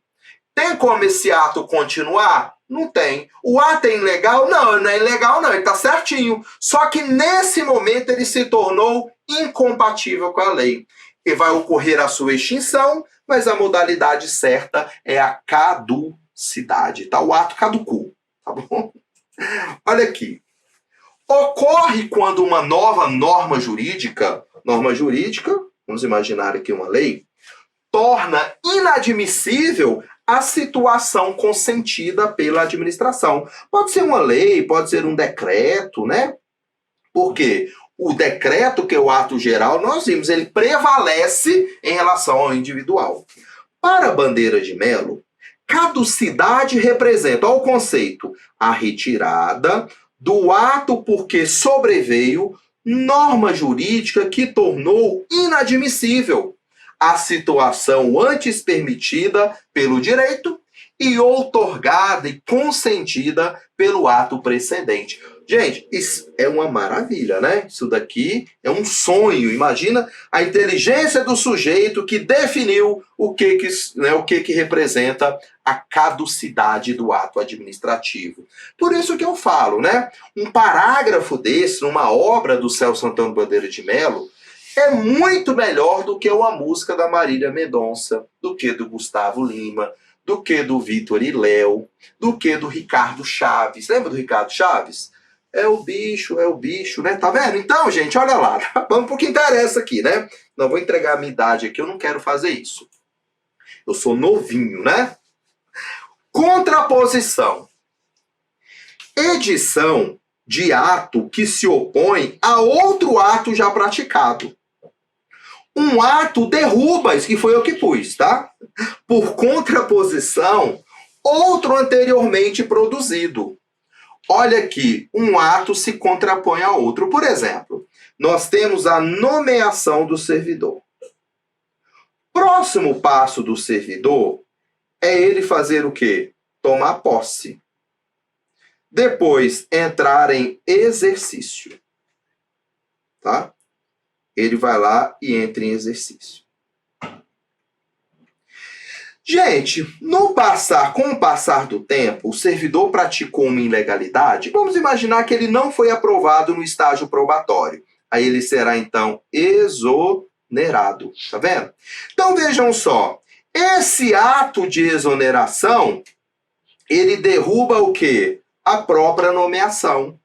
Tem como esse ato continuar? Não tem. O ato é ilegal? Não, não é ilegal não, ele está certinho. Só que nesse momento ele se tornou incompatível com a lei. E vai ocorrer a sua extinção, mas a modalidade certa é a caducidade, tá? O ato caducou, tá bom? Olha aqui. Ocorre quando uma nova norma jurídica, vamos imaginar aqui uma lei, torna inadmissível a situação consentida pela administração. Pode ser uma lei, pode ser um decreto, né? Porque o decreto, que é o ato geral, nós vimos, ele prevalece em relação ao individual. Para Bandeira de Melo, caducidade representa, olha o conceito, a retirada do ato porque sobreveio norma jurídica que tornou inadmissível a situação antes permitida pelo direito e outorgada e consentida pelo ato precedente. Gente, isso é uma maravilha, né? Isso daqui é um sonho. Imagina a inteligência do sujeito que definiu o que representa a caducidade do ato administrativo. Por isso que eu falo, né? Um parágrafo desse, numa obra do Celso Antônio Bandeira de Melo, é muito melhor do que uma música da Marília Mendonça, do que do Gustavo Lima, do que do Vitor e Léo, do que do Ricardo Chaves. Lembra do Ricardo Chaves? É o bicho, né? Tá vendo? Então, gente, olha lá. Vamos pro que interessa aqui, né? Não vou entregar a minha idade aqui, eu não quero fazer isso. Eu sou novinho, né? Contraposição. Edição de ato que se opõe a outro ato já praticado. Um ato derruba, isso que foi eu que pus, tá? Por contraposição, outro anteriormente produzido. Olha aqui, um ato se contrapõe a outro. Por exemplo, nós temos a nomeação do servidor. Próximo passo do servidor é ele fazer o quê? Tomar posse. Depois, entrar em exercício. Tá? Ele vai lá e entra em exercício. Gente, com o passar do tempo, o servidor praticou uma ilegalidade. Vamos imaginar que ele não foi aprovado no estágio probatório. Aí ele será, então, exonerado. Tá vendo? Então, vejam só. Esse ato de exoneração, ele derruba o quê? A própria nomeação.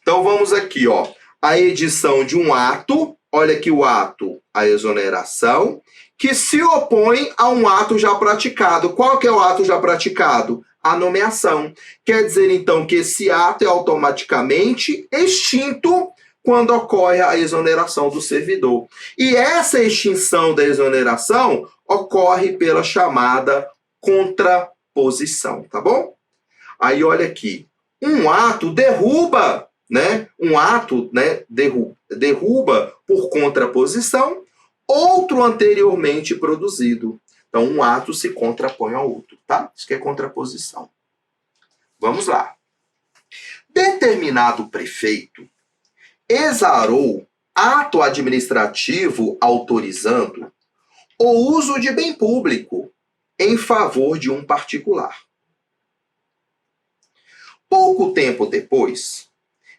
Então, vamos aqui, ó. A edição de um ato, olha aqui o ato, a exoneração, que se opõe a um ato já praticado. Qual que é o ato já praticado? A nomeação. Quer dizer, então, que esse ato é automaticamente extinto quando ocorre a exoneração do servidor. E essa extinção da exoneração ocorre pela chamada contraposição, tá bom? Aí, olha aqui. Um ato derruba, né? Um ato, né, derruba por contraposição outro anteriormente produzido. Então, um ato se contrapõe ao outro, tá? Isso que é contraposição. Vamos lá. Determinado prefeito exarou ato administrativo autorizando o uso de bem público em favor de um particular. Pouco tempo depois,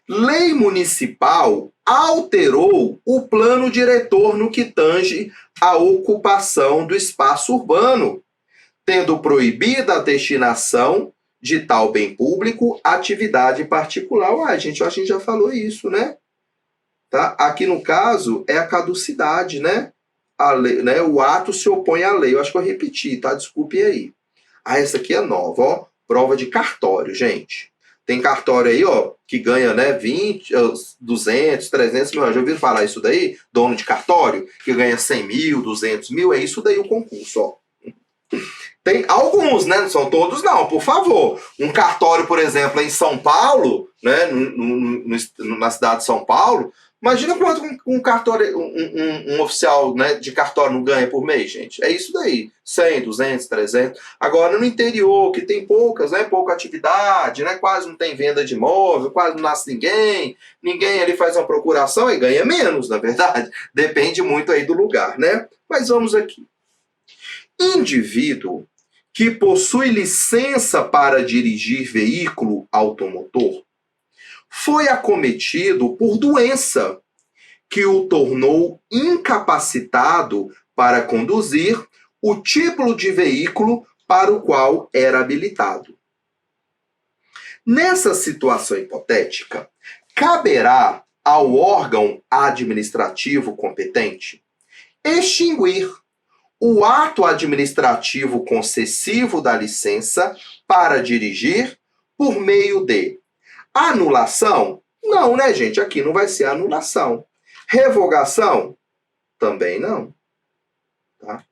lei municipal alterou o plano diretor no que tange à ocupação do espaço urbano, tendo proibida a destinação de tal bem público à atividade particular. Gente, a gente já falou isso, né? Tá? Aqui no caso é a caducidade, né? A lei, né? O ato se opõe à lei. Eu acho que eu repeti, tá? Desculpe aí. Essa aqui é nova, ó. Prova de cartório, gente. Tem cartório aí, ó, que ganha, né, 20, 200, 300 mil. Já ouviram falar isso daí? Dono de cartório, que ganha 100 mil, 200 mil. É isso daí o concurso, ó. Tem alguns, né? Não são todos, não, por favor. Um cartório, por exemplo, em São Paulo, né, na cidade de São Paulo, imagina quanto um cartório, um oficial, né, de cartório não ganha por mês, gente. É isso daí. 100, 200, 300. Agora, no interior, que tem poucas, né, pouca atividade, né, quase não tem venda de imóvel, quase não nasce ninguém. Ninguém ali faz uma procuração e ganha menos, na verdade. Depende muito aí do lugar, né? Mas vamos aqui. Indivíduo que possui licença para dirigir veículo automotor foi acometido por doença que o tornou incapacitado para conduzir o tipo de veículo para o qual era habilitado. Nessa situação hipotética, caberá ao órgão administrativo competente extinguir o ato administrativo concessivo da licença para dirigir por meio de anulação? Não, né, gente? Aqui não vai ser anulação. Revogação? Também não. Tá?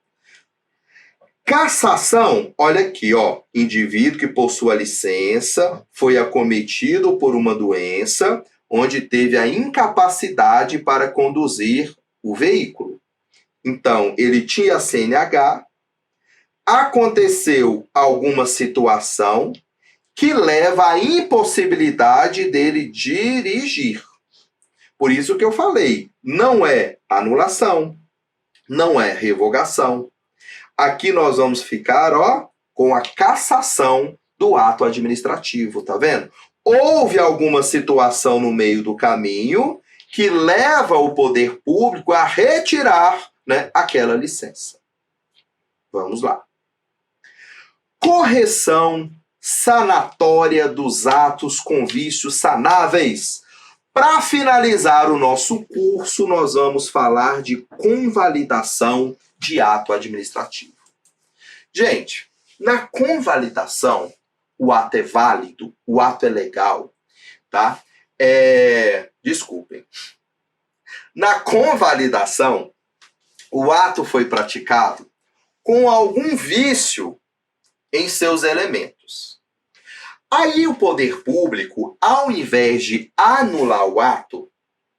Cassação? Olha aqui, ó. Indivíduo que possua licença, foi acometido por uma doença, onde teve a incapacidade para conduzir o veículo. Então, ele tinha CNH, aconteceu alguma situação que leva à impossibilidade dele dirigir. Por isso que eu falei, não é anulação, não é revogação. Aqui nós vamos ficar, com a cassação do ato administrativo, tá vendo? Houve alguma situação no meio do caminho que leva o poder público a retirar, né, aquela licença. Vamos lá. Correção sanatória dos atos com vícios sanáveis. Para finalizar o nosso curso, nós vamos falar de convalidação de ato administrativo. Gente, na convalidação, o ato é válido, o ato é legal, tá? Desculpem. Na convalidação, o ato foi praticado com algum vício em seus elementos. Aí o poder público, ao invés de anular o ato,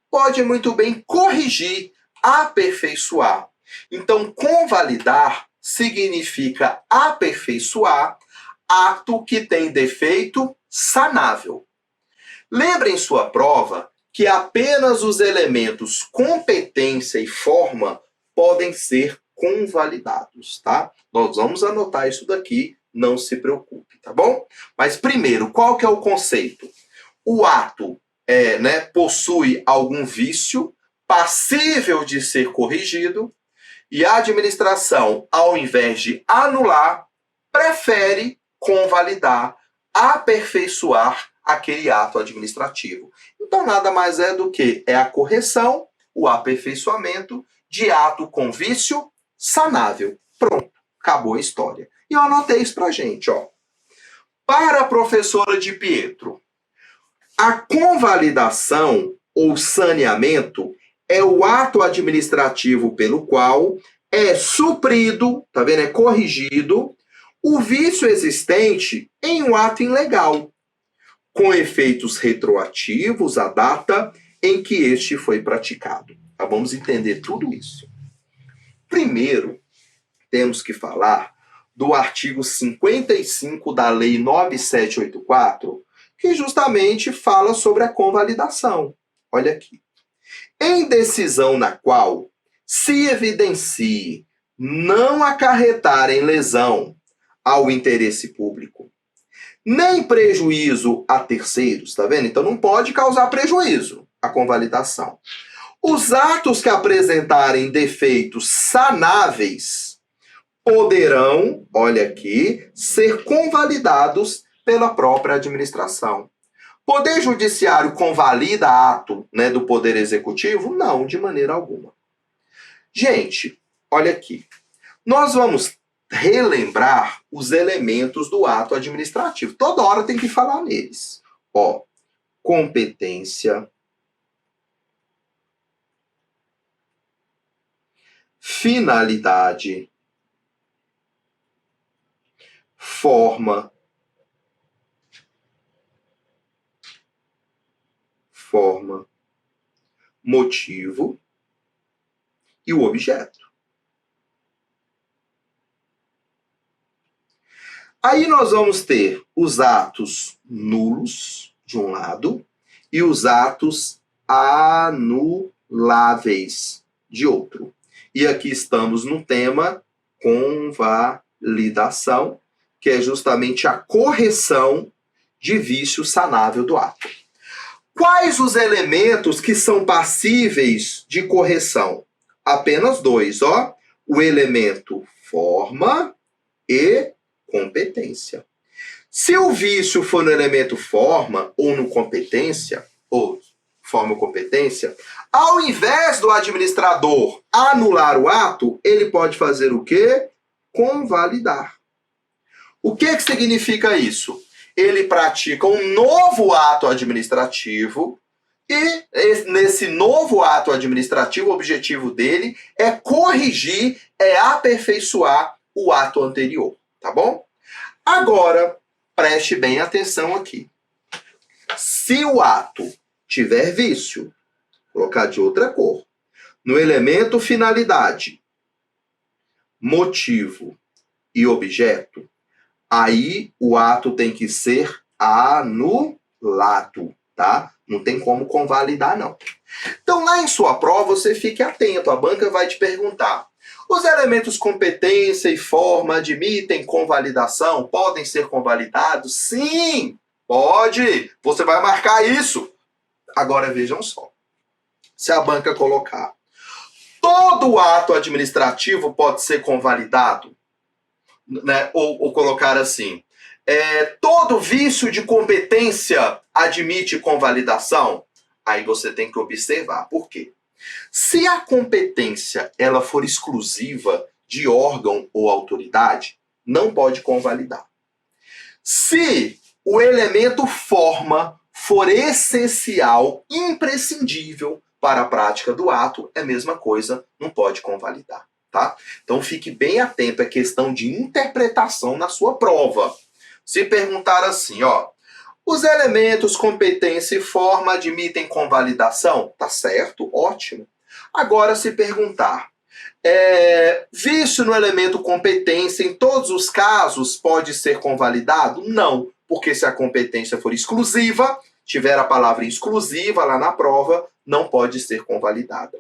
pode muito bem corrigir, aperfeiçoar. Então, convalidar significa aperfeiçoar ato que tem defeito sanável. Lembre em sua prova que apenas os elementos competência e forma podem ser convalidados, tá? Nós vamos anotar isso daqui, não se preocupe, tá bom? Mas primeiro, qual que é o conceito? O ato possui algum vício passível de ser corrigido e a administração, ao invés de anular, prefere convalidar, aperfeiçoar aquele ato administrativo. Então, nada mais é do que a correção, o aperfeiçoamento de ato com vício sanável. Pronto, acabou a história. E eu anotei isso pra gente, Para a professora de Pietro, a convalidação ou saneamento é o ato administrativo pelo qual é suprido, tá vendo? É corrigido o vício existente em um ato ilegal, com efeitos retroativos à data em que este foi praticado. Tá? Vamos entender tudo isso. Primeiro, temos que falar do artigo 55 da Lei 9784, que justamente fala sobre a convalidação. Olha aqui. Em decisão na qual se evidencie não acarretar em lesão ao interesse público, nem prejuízo a terceiros, tá vendo? Então não pode causar prejuízo a convalidação. Os atos que apresentarem defeitos sanáveis poderão, olha aqui, ser convalidados pela própria administração. Poder Judiciário convalida ato, do Poder Executivo? Não, de maneira alguma. Gente, olha aqui. Nós vamos relembrar os elementos do ato administrativo. Toda hora tem que falar neles. Competência, finalidade, forma, motivo e o objeto. Aí nós vamos ter os atos nulos, de um lado, e os atos anuláveis, de outro. E aqui estamos no tema convalidação, que é justamente a correção de vício sanável do ato. Quais os elementos que são passíveis de correção? Apenas dois, o elemento forma e competência. Se o vício for no elemento forma ou no competência, ou forma ou competência, ao invés do administrador anular o ato, ele pode fazer o quê? Convalidar. O que significa isso? Ele pratica um novo ato administrativo e nesse novo ato administrativo, o objetivo dele é corrigir, é aperfeiçoar o ato anterior, tá bom? Agora, preste bem atenção aqui. Se o ato tiver vício, colocar de outra cor. No elemento finalidade, motivo e objeto, aí o ato tem que ser anulado, tá? Não tem como convalidar, não. Então, lá em sua prova, você fique atento. A banca vai te perguntar: os elementos competência e forma admitem convalidação? Podem ser convalidados? Sim, pode. Você vai marcar isso. Agora, vejam só. Se a banca colocar: todo ato administrativo pode ser convalidado, né? Ou colocar assim: todo vício de competência admite convalidação? Aí você tem que observar. Por quê? Se a competência ela for exclusiva de órgão ou autoridade, não pode convalidar. Se o elemento forma for essencial, imprescindível para a prática do ato, é a mesma coisa, não pode convalidar, tá? Então fique bem atento, é questão de interpretação na sua prova. Se perguntar assim, ó: os elementos competência e forma admitem convalidação? Tá certo, ótimo. Agora, se perguntar: vício no elemento competência, em todos os casos, pode ser convalidado? Não, porque se a competência for exclusiva, tiver a palavra exclusiva lá na prova, não pode ser convalidada.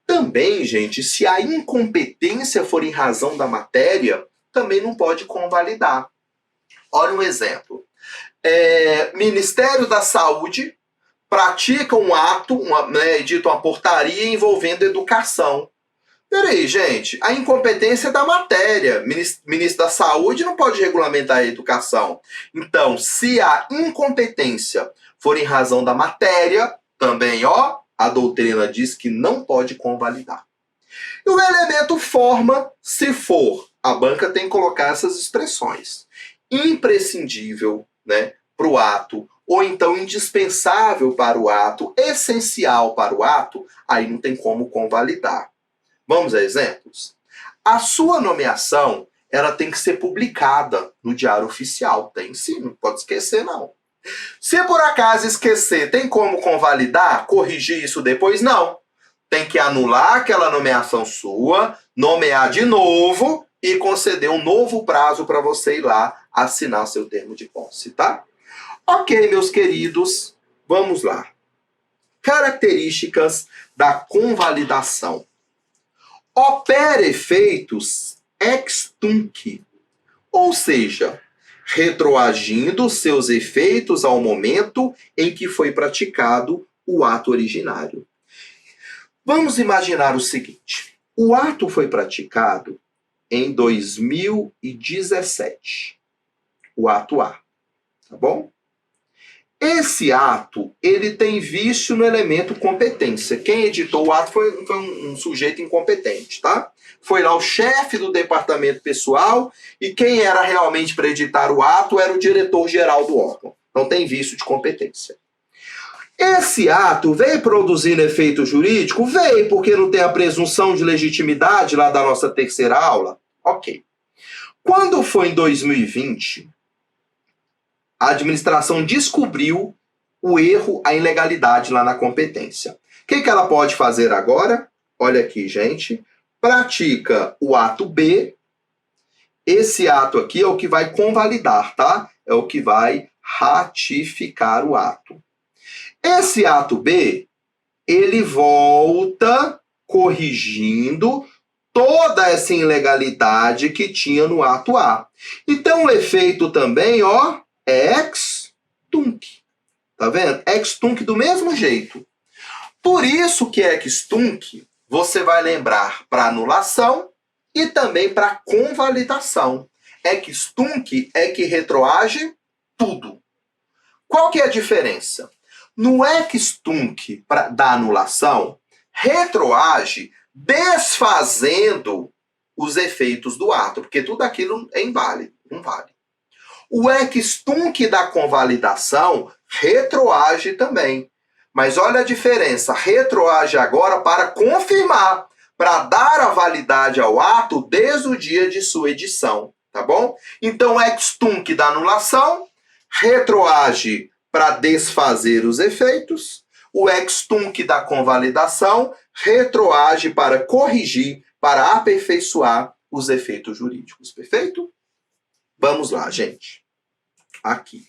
Também, gente, se a incompetência for em razão da matéria, também não pode convalidar. Olha um exemplo. Ministério da Saúde pratica um ato, edita uma portaria envolvendo educação. Peraí, gente, a incompetência é da matéria. Ministro da Saúde não pode regulamentar a educação. Então, se a incompetência for em razão da matéria, também, a doutrina diz que não pode convalidar. E o elemento forma, se for, a banca tem que colocar essas expressões: imprescindível, né, para o ato, ou então indispensável para o ato, essencial para o ato, aí não tem como convalidar. Vamos a exemplos? A sua nomeação, ela tem que ser publicada no Diário Oficial. Tem sim, não pode esquecer não. Se por acaso esquecer, tem como convalidar, corrigir isso depois? Não. Tem que anular aquela nomeação sua, nomear de novo e conceder um novo prazo para você ir lá assinar seu termo de posse, tá? Ok, meus queridos, vamos lá. Características da convalidação. Opera efeitos ex tunc, ou seja, retroagindo seus efeitos ao momento em que foi praticado o ato originário. Vamos imaginar o seguinte: o ato foi praticado em 2017, o ato A, tá bom? Esse ato, ele tem vício no elemento competência. Quem editou o ato foi um sujeito incompetente, tá? Foi lá o chefe do departamento pessoal e quem era realmente para editar o ato era o diretor-geral do órgão. Não tem vício de competência. Esse ato veio produzindo efeito jurídico? Veio, porque não tem a presunção de legitimidade lá da nossa terceira aula? Ok. Quando foi em 2020... a administração descobriu o erro, a ilegalidade lá na competência. O que ela pode fazer agora? Olha aqui, gente. Pratica o ato B. Esse ato aqui é o que vai convalidar, tá? É o que vai ratificar o ato. Esse ato B, ele volta corrigindo toda essa ilegalidade que tinha no ato A. Então, o efeito também, é ex tunc. Tá vendo? Ex tunc do mesmo jeito. Por isso que ex tunc você vai lembrar para anulação e também para convalidação. Ex tunc é que retroage tudo. Qual que é a diferença? No ex tunc da anulação, retroage desfazendo os efeitos do ato, porque tudo aquilo é inválido, não vale. O ex tunc da convalidação retroage também. Mas olha a diferença, retroage agora para confirmar, para dar a validade ao ato desde o dia de sua edição, tá bom? Então, ex tunc da anulação retroage para desfazer os efeitos. o ex tunc da convalidação retroage para corrigir, para aperfeiçoar os efeitos jurídicos. Perfeito? Vamos lá, gente. Aqui.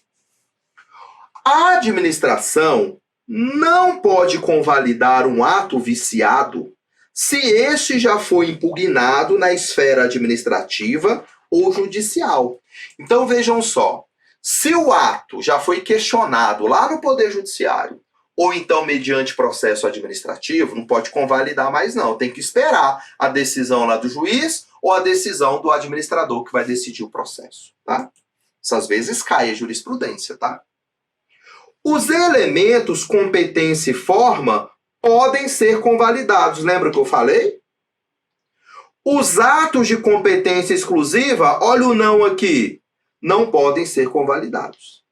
A administração não pode convalidar um ato viciado se este já foi impugnado na esfera administrativa ou judicial. Então vejam só, se o ato já foi questionado lá no Poder Judiciário, ou então mediante processo administrativo, não pode convalidar mais não, tem que esperar a decisão lá do juiz ou a decisão do administrador que vai decidir o processo, tá? Essas vezes cai a jurisprudência, tá? Os elementos competência e forma podem ser convalidados. Lembra que eu falei? Os atos de competência exclusiva, olha o não aqui, não podem ser convalidados.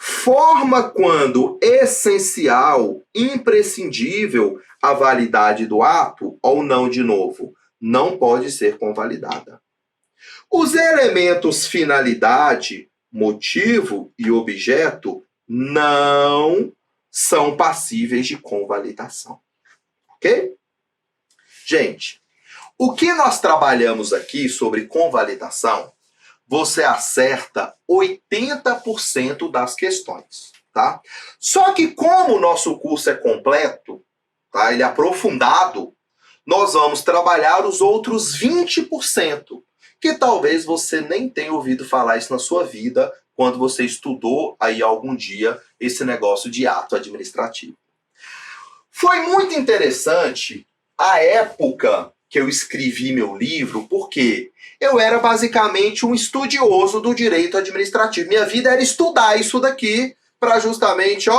Forma quando essencial, imprescindível a validade do ato, ou não de novo, não pode ser convalidada. Os elementos finalidade, motivo e objeto não são passíveis de convalidação. Ok? Gente, o que nós trabalhamos aqui sobre convalidação, você acerta 80% das questões, tá? Só que como o nosso curso é completo, tá? Ele é aprofundado, nós vamos trabalhar os outros 20%, que talvez você nem tenha ouvido falar isso na sua vida, quando você estudou aí algum dia esse negócio de ato administrativo. Foi muito interessante a época que eu escrevi meu livro, porque eu era basicamente um estudioso do direito administrativo. Minha vida era estudar isso daqui para justamente,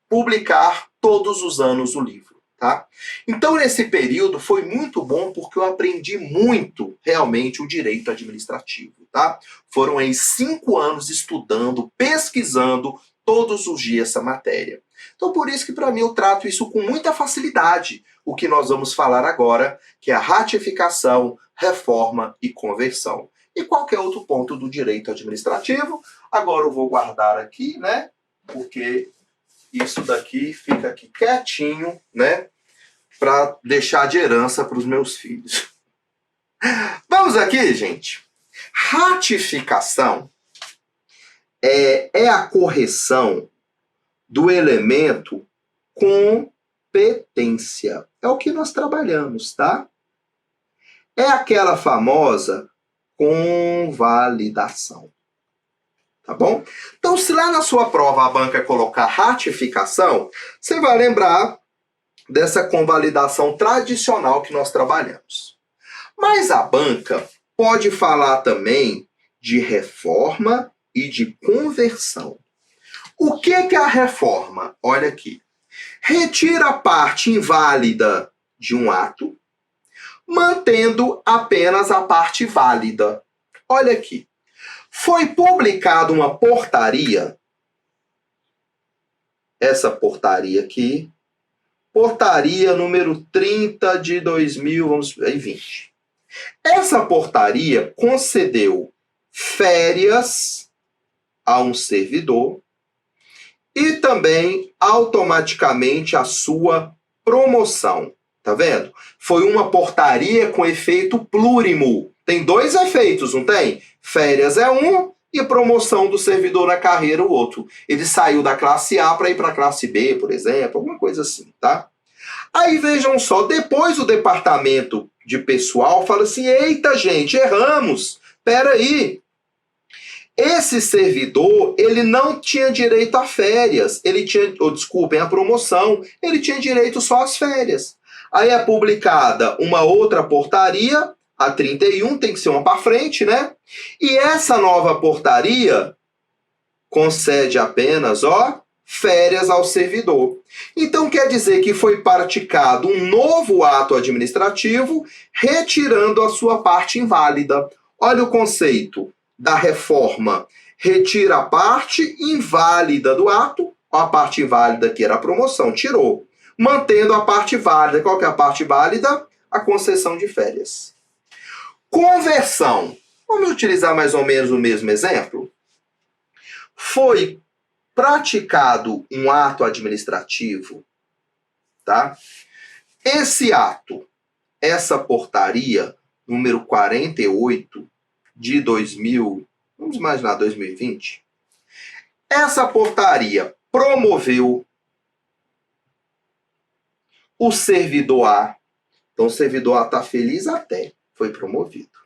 publicar todos os anos o livro, tá? Então, nesse período foi muito bom porque eu aprendi muito, realmente, o direito administrativo, tá? Foram aí 5 anos estudando, pesquisando todos os dias essa matéria. Então, por isso que para mim eu trato isso com muita facilidade, o que nós vamos falar agora, que é a ratificação, reforma e conversão. E qualquer outro ponto do direito administrativo, agora eu vou guardar aqui, né? Porque isso daqui fica aqui quietinho, né? Para deixar de herança para os meus filhos. Vamos aqui, gente. Ratificação é a correção do elemento competência. É o que nós trabalhamos, tá? É aquela famosa convalidação. Tá bom? Então, se lá na sua prova a banca colocar ratificação, você vai lembrar dessa convalidação tradicional que nós trabalhamos. Mas a banca pode falar também de reforma e de conversão. O que é a reforma? Olha aqui. Retira a parte inválida de um ato, mantendo apenas a parte válida. Olha aqui. Foi publicada uma portaria, essa portaria aqui, portaria número 30 de 2020. Essa portaria concedeu férias a um servidor e também automaticamente a sua promoção. Tá vendo? Foi uma portaria com efeito plurimo. Tem 2 efeitos, não tem? Férias é um e promoção do servidor na carreira o outro. Ele saiu da classe A para ir para a classe B, por exemplo, alguma coisa assim, tá? Aí vejam só, depois o departamento de pessoal fala assim, eita gente, erramos, peraí. Esse servidor, ele não tinha direito a férias, ele tinha, desculpem, a promoção, ele tinha direito só às férias. Aí é publicada uma outra portaria, a 31, tem que ser uma para frente, né? E essa nova portaria concede apenas, férias ao servidor. Então quer dizer que foi praticado um novo ato administrativo, retirando a sua parte inválida. Olha o conceito da reforma. Retira a parte inválida do ato, a parte inválida que era a promoção, tirou. Mantendo a parte válida. Qual que é a parte válida? A concessão de férias. Conversão. Vamos utilizar mais ou menos o mesmo exemplo? Foi praticado um ato administrativo, tá? Esse ato, essa portaria número 48 de 2000, vamos imaginar 2020, essa portaria promoveu o servidor A. Então, o servidor A está feliz até, foi promovido.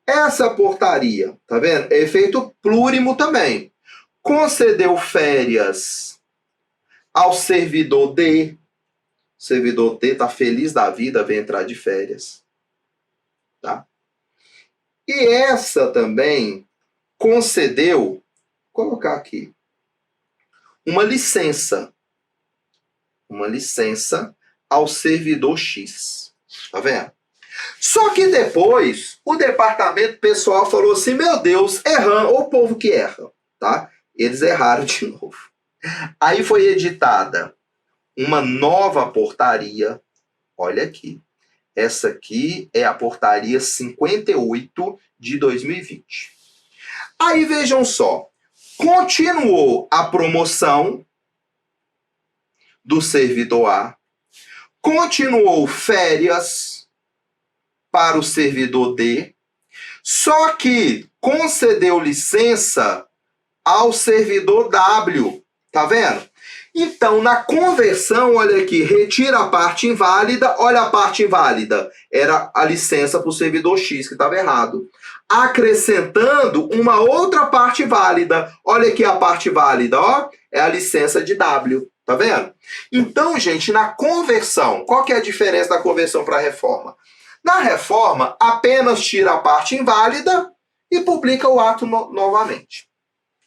Essa portaria, tá vendo? É efeito plurimo também. Concedeu férias ao servidor D. O servidor D está feliz da vida, vem entrar de férias. Tá? E essa também concedeu, vou colocar aqui, uma licença ao servidor X. Tá vendo? Só que depois, o departamento pessoal falou assim, meu Deus, errando, o povo que erra, tá? Eles erraram de novo. Aí foi editada uma nova portaria, olha aqui, essa aqui é a portaria 58 de 2020. Aí vejam só, continuou a promoção do servidor A, continuou férias para o servidor D, só que concedeu licença ao servidor W, tá vendo? Então, na conversão, olha aqui, retira a parte inválida, olha a parte inválida, era a licença para o servidor X, que estava errado. Acrescentando uma outra parte válida, olha aqui a parte válida, ó, é a licença de W, tá vendo? Então, gente, na conversão, qual que é a diferença da conversão para a reforma? Na reforma, apenas tira a parte inválida e publica o ato novamente.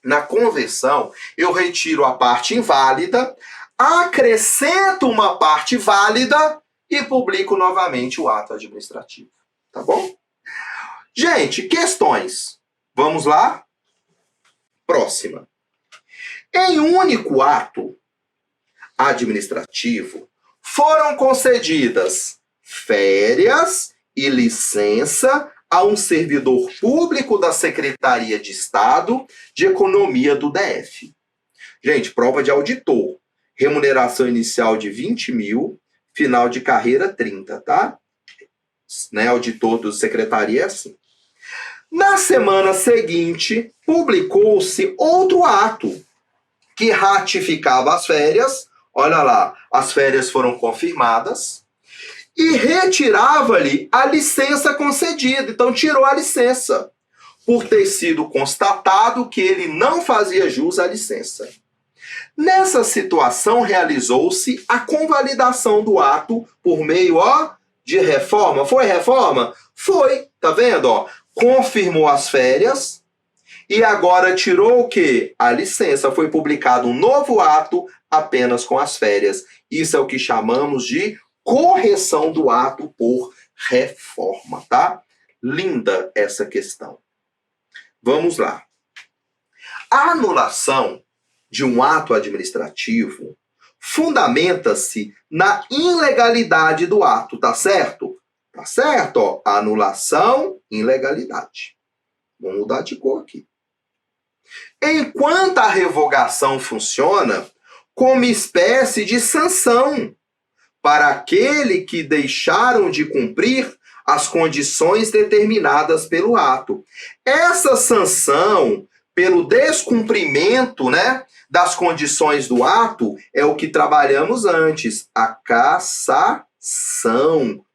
Na conversão, eu retiro a parte inválida, acrescento uma parte válida e publico novamente o ato administrativo. Tá bom? Gente, questões. Vamos lá? Próxima. Em um único ato administrativo, foram concedidas férias e licença a um servidor público da Secretaria de Estado de Economia do DF. Gente, prova de auditor. Remuneração inicial de 20 mil, final de carreira 30, tá? Né, auditor do Secretaria é assim. Na semana seguinte, publicou-se outro ato que ratificava as férias. Olha lá, as férias foram confirmadas. E retirava-lhe a licença concedida. Então, tirou a licença, por ter sido constatado que ele não fazia jus à licença. Nessa situação, realizou-se a convalidação do ato por meio, ó, de reforma. Foi reforma? Foi, tá vendo? Ó, confirmou as férias e agora tirou o quê? A licença. Foi publicado um novo ato apenas com as férias. Isso é o que chamamos de correção do ato por reforma, tá? Linda essa questão. Vamos lá. A anulação de um ato administrativo fundamenta-se na ilegalidade do ato, tá certo? Tá certo, ó. Anulação, ilegalidade. Vamos mudar de cor aqui. Enquanto a revogação funciona como espécie de sanção para aquele que deixaram de cumprir as condições determinadas pelo ato. Essa sanção, pelo descumprimento, né, das condições do ato, é o que trabalhamos antes, a cassação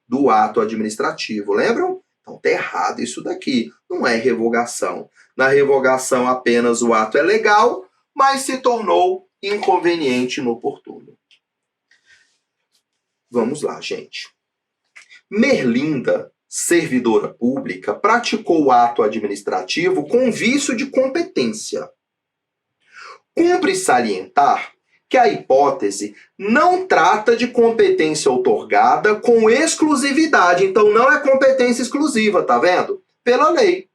do ato administrativo. Lembram? Então, tá errado isso daqui. Não é revogação. Na revogação, apenas o ato é legal, mas se tornou inconveniente e inoportuno. Vamos lá, gente. Merlinda, servidora pública, praticou o ato administrativo com vício de competência. Cumpre salientar que a hipótese não trata de competência outorgada com exclusividade. Então, não é competência exclusiva, tá vendo? Pela lei.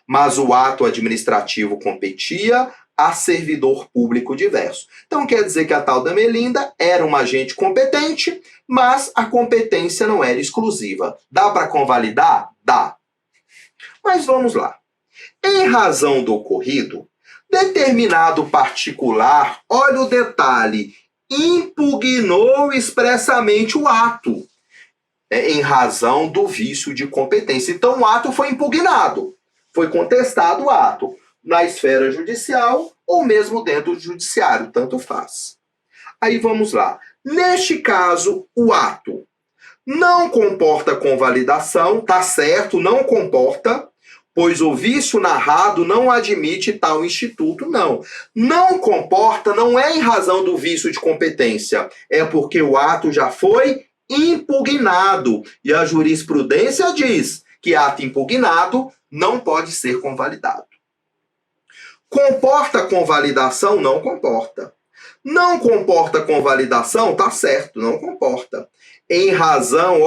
Mas o ato administrativo competia a servidor público diverso. Então, quer dizer que a tal da Merlinda era uma agente competente, mas a competência não era exclusiva. Dá para convalidar? Dá. Mas vamos lá. Em razão do ocorrido, Determinado particular, olha o detalhe, impugnou expressamente o ato, em razão do vício de competência. Então, o ato foi impugnado, foi contestado o ato, na esfera judicial ou mesmo dentro do judiciário, tanto faz. Aí vamos lá. Neste caso, o ato não comporta convalidação, tá certo, não comporta, pois o vício narrado não admite tal instituto, não. Não comporta, não é em razão do vício de competência, é porque o ato já foi impugnado. E a jurisprudência diz que ato impugnado não pode ser convalidado. Comporta convalidação? Não comporta. Não comporta convalidação? Tá certo, não comporta. Em razão,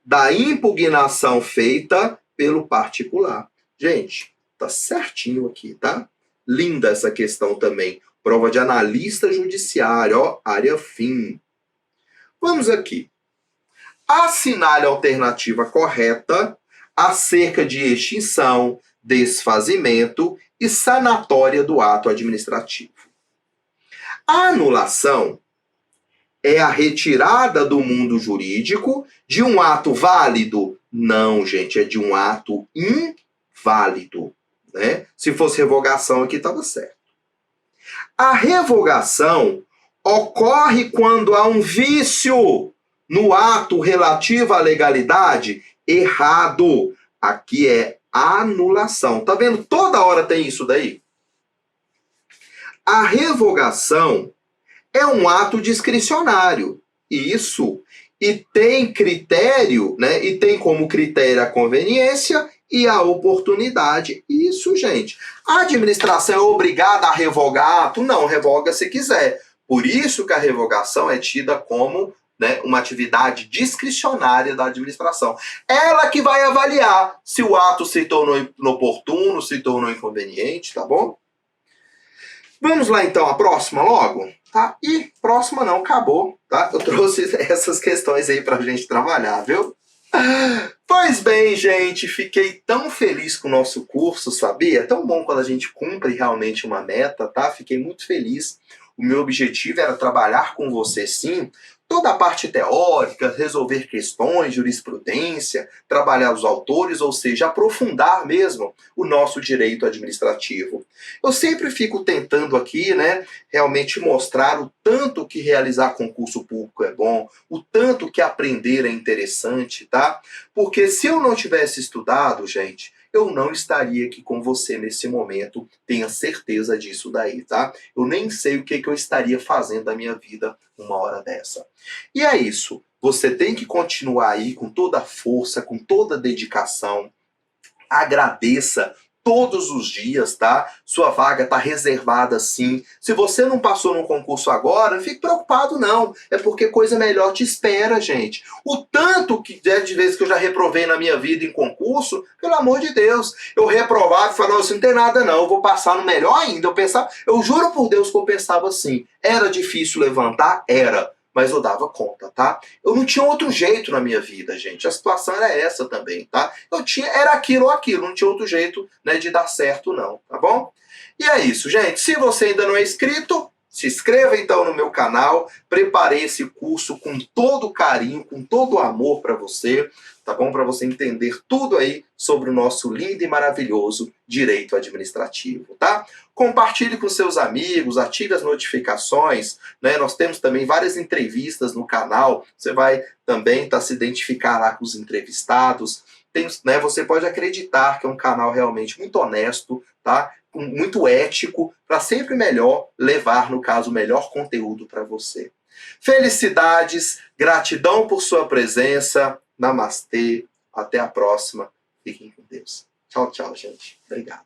da impugnação feita pelo particular. Gente, tá certinho aqui, tá? Linda essa questão também. Prova de analista judiciário, área fim. Vamos aqui. Assinale a alternativa correta acerca de extinção, desfazimento e sanatória do ato administrativo. A anulação é a retirada do mundo jurídico de um ato válido? Não, gente, é de um ato inválido, né? Se fosse revogação aqui, estava certo. A revogação ocorre quando há um vício no ato relativo à legalidade? Errado. Aqui é anulação. Tá vendo? Toda hora tem isso daí. A revogação é um ato discricionário. Isso. E tem critério, né? E tem como critério a conveniência e a oportunidade. Isso, gente. A administração é obrigada a revogar ato? Não, revoga se quiser. Por isso que a revogação é tida como, né, uma atividade discricionária da administração. Ela que vai avaliar se o ato se tornou inoportuno, se tornou inconveniente, tá bom? Vamos lá então, a próxima logo? Tá? E próxima não, acabou, tá? Eu trouxe essas questões aí pra gente trabalhar, viu? Pois bem, gente, fiquei tão feliz com o nosso curso, sabia? É tão bom quando a gente cumpre realmente uma meta, tá? Fiquei muito feliz. O meu objetivo era trabalhar com você, sim, toda a parte teórica, resolver questões, jurisprudência, trabalhar os autores, ou seja, aprofundar mesmo o nosso direito administrativo. Eu sempre fico tentando aqui, né, realmente mostrar o tanto que realizar concurso público é bom, o tanto que aprender é interessante, tá? Porque se eu não tivesse estudado, gente, eu não estaria aqui com você nesse momento, tenha certeza disso daí, tá? Eu nem sei o que eu estaria fazendo da minha vida uma hora dessa. E é isso, você tem que continuar aí com toda a força, com toda a dedicação, agradeça todos os dias, tá? Sua vaga tá reservada sim. Se você não passou no concurso agora, não fique preocupado não. É porque coisa melhor te espera, gente. O tanto que de vezes que eu já reprovei na minha vida em concurso, pelo amor de Deus. Eu reprovava e falava assim, não tem nada não, eu vou passar no melhor ainda. Eu juro por Deus que eu pensava assim. Era difícil levantar? Era. Mas eu dava conta, tá? Eu não tinha outro jeito na minha vida, gente. A situação era essa também, tá? Era aquilo ou aquilo, não tinha outro jeito, né, de dar certo não, tá bom? E é isso, gente. Se você ainda não é inscrito, se inscreva então no meu canal. Preparei esse curso com todo carinho, com todo amor para você, tá bom? Para você entender tudo aí sobre o nosso lindo e maravilhoso direito administrativo, tá? Compartilhe com seus amigos, ative as notificações, né? Nós temos também várias entrevistas no canal, você vai também se identificar lá com os entrevistados. Né, você pode acreditar que é um canal realmente muito honesto, tá? Muito ético, para sempre melhor levar, no caso, o melhor conteúdo para você. Felicidades, gratidão por sua presença, namastê, até a próxima, fiquem com Deus. Tchau, tchau, gente. Obrigado.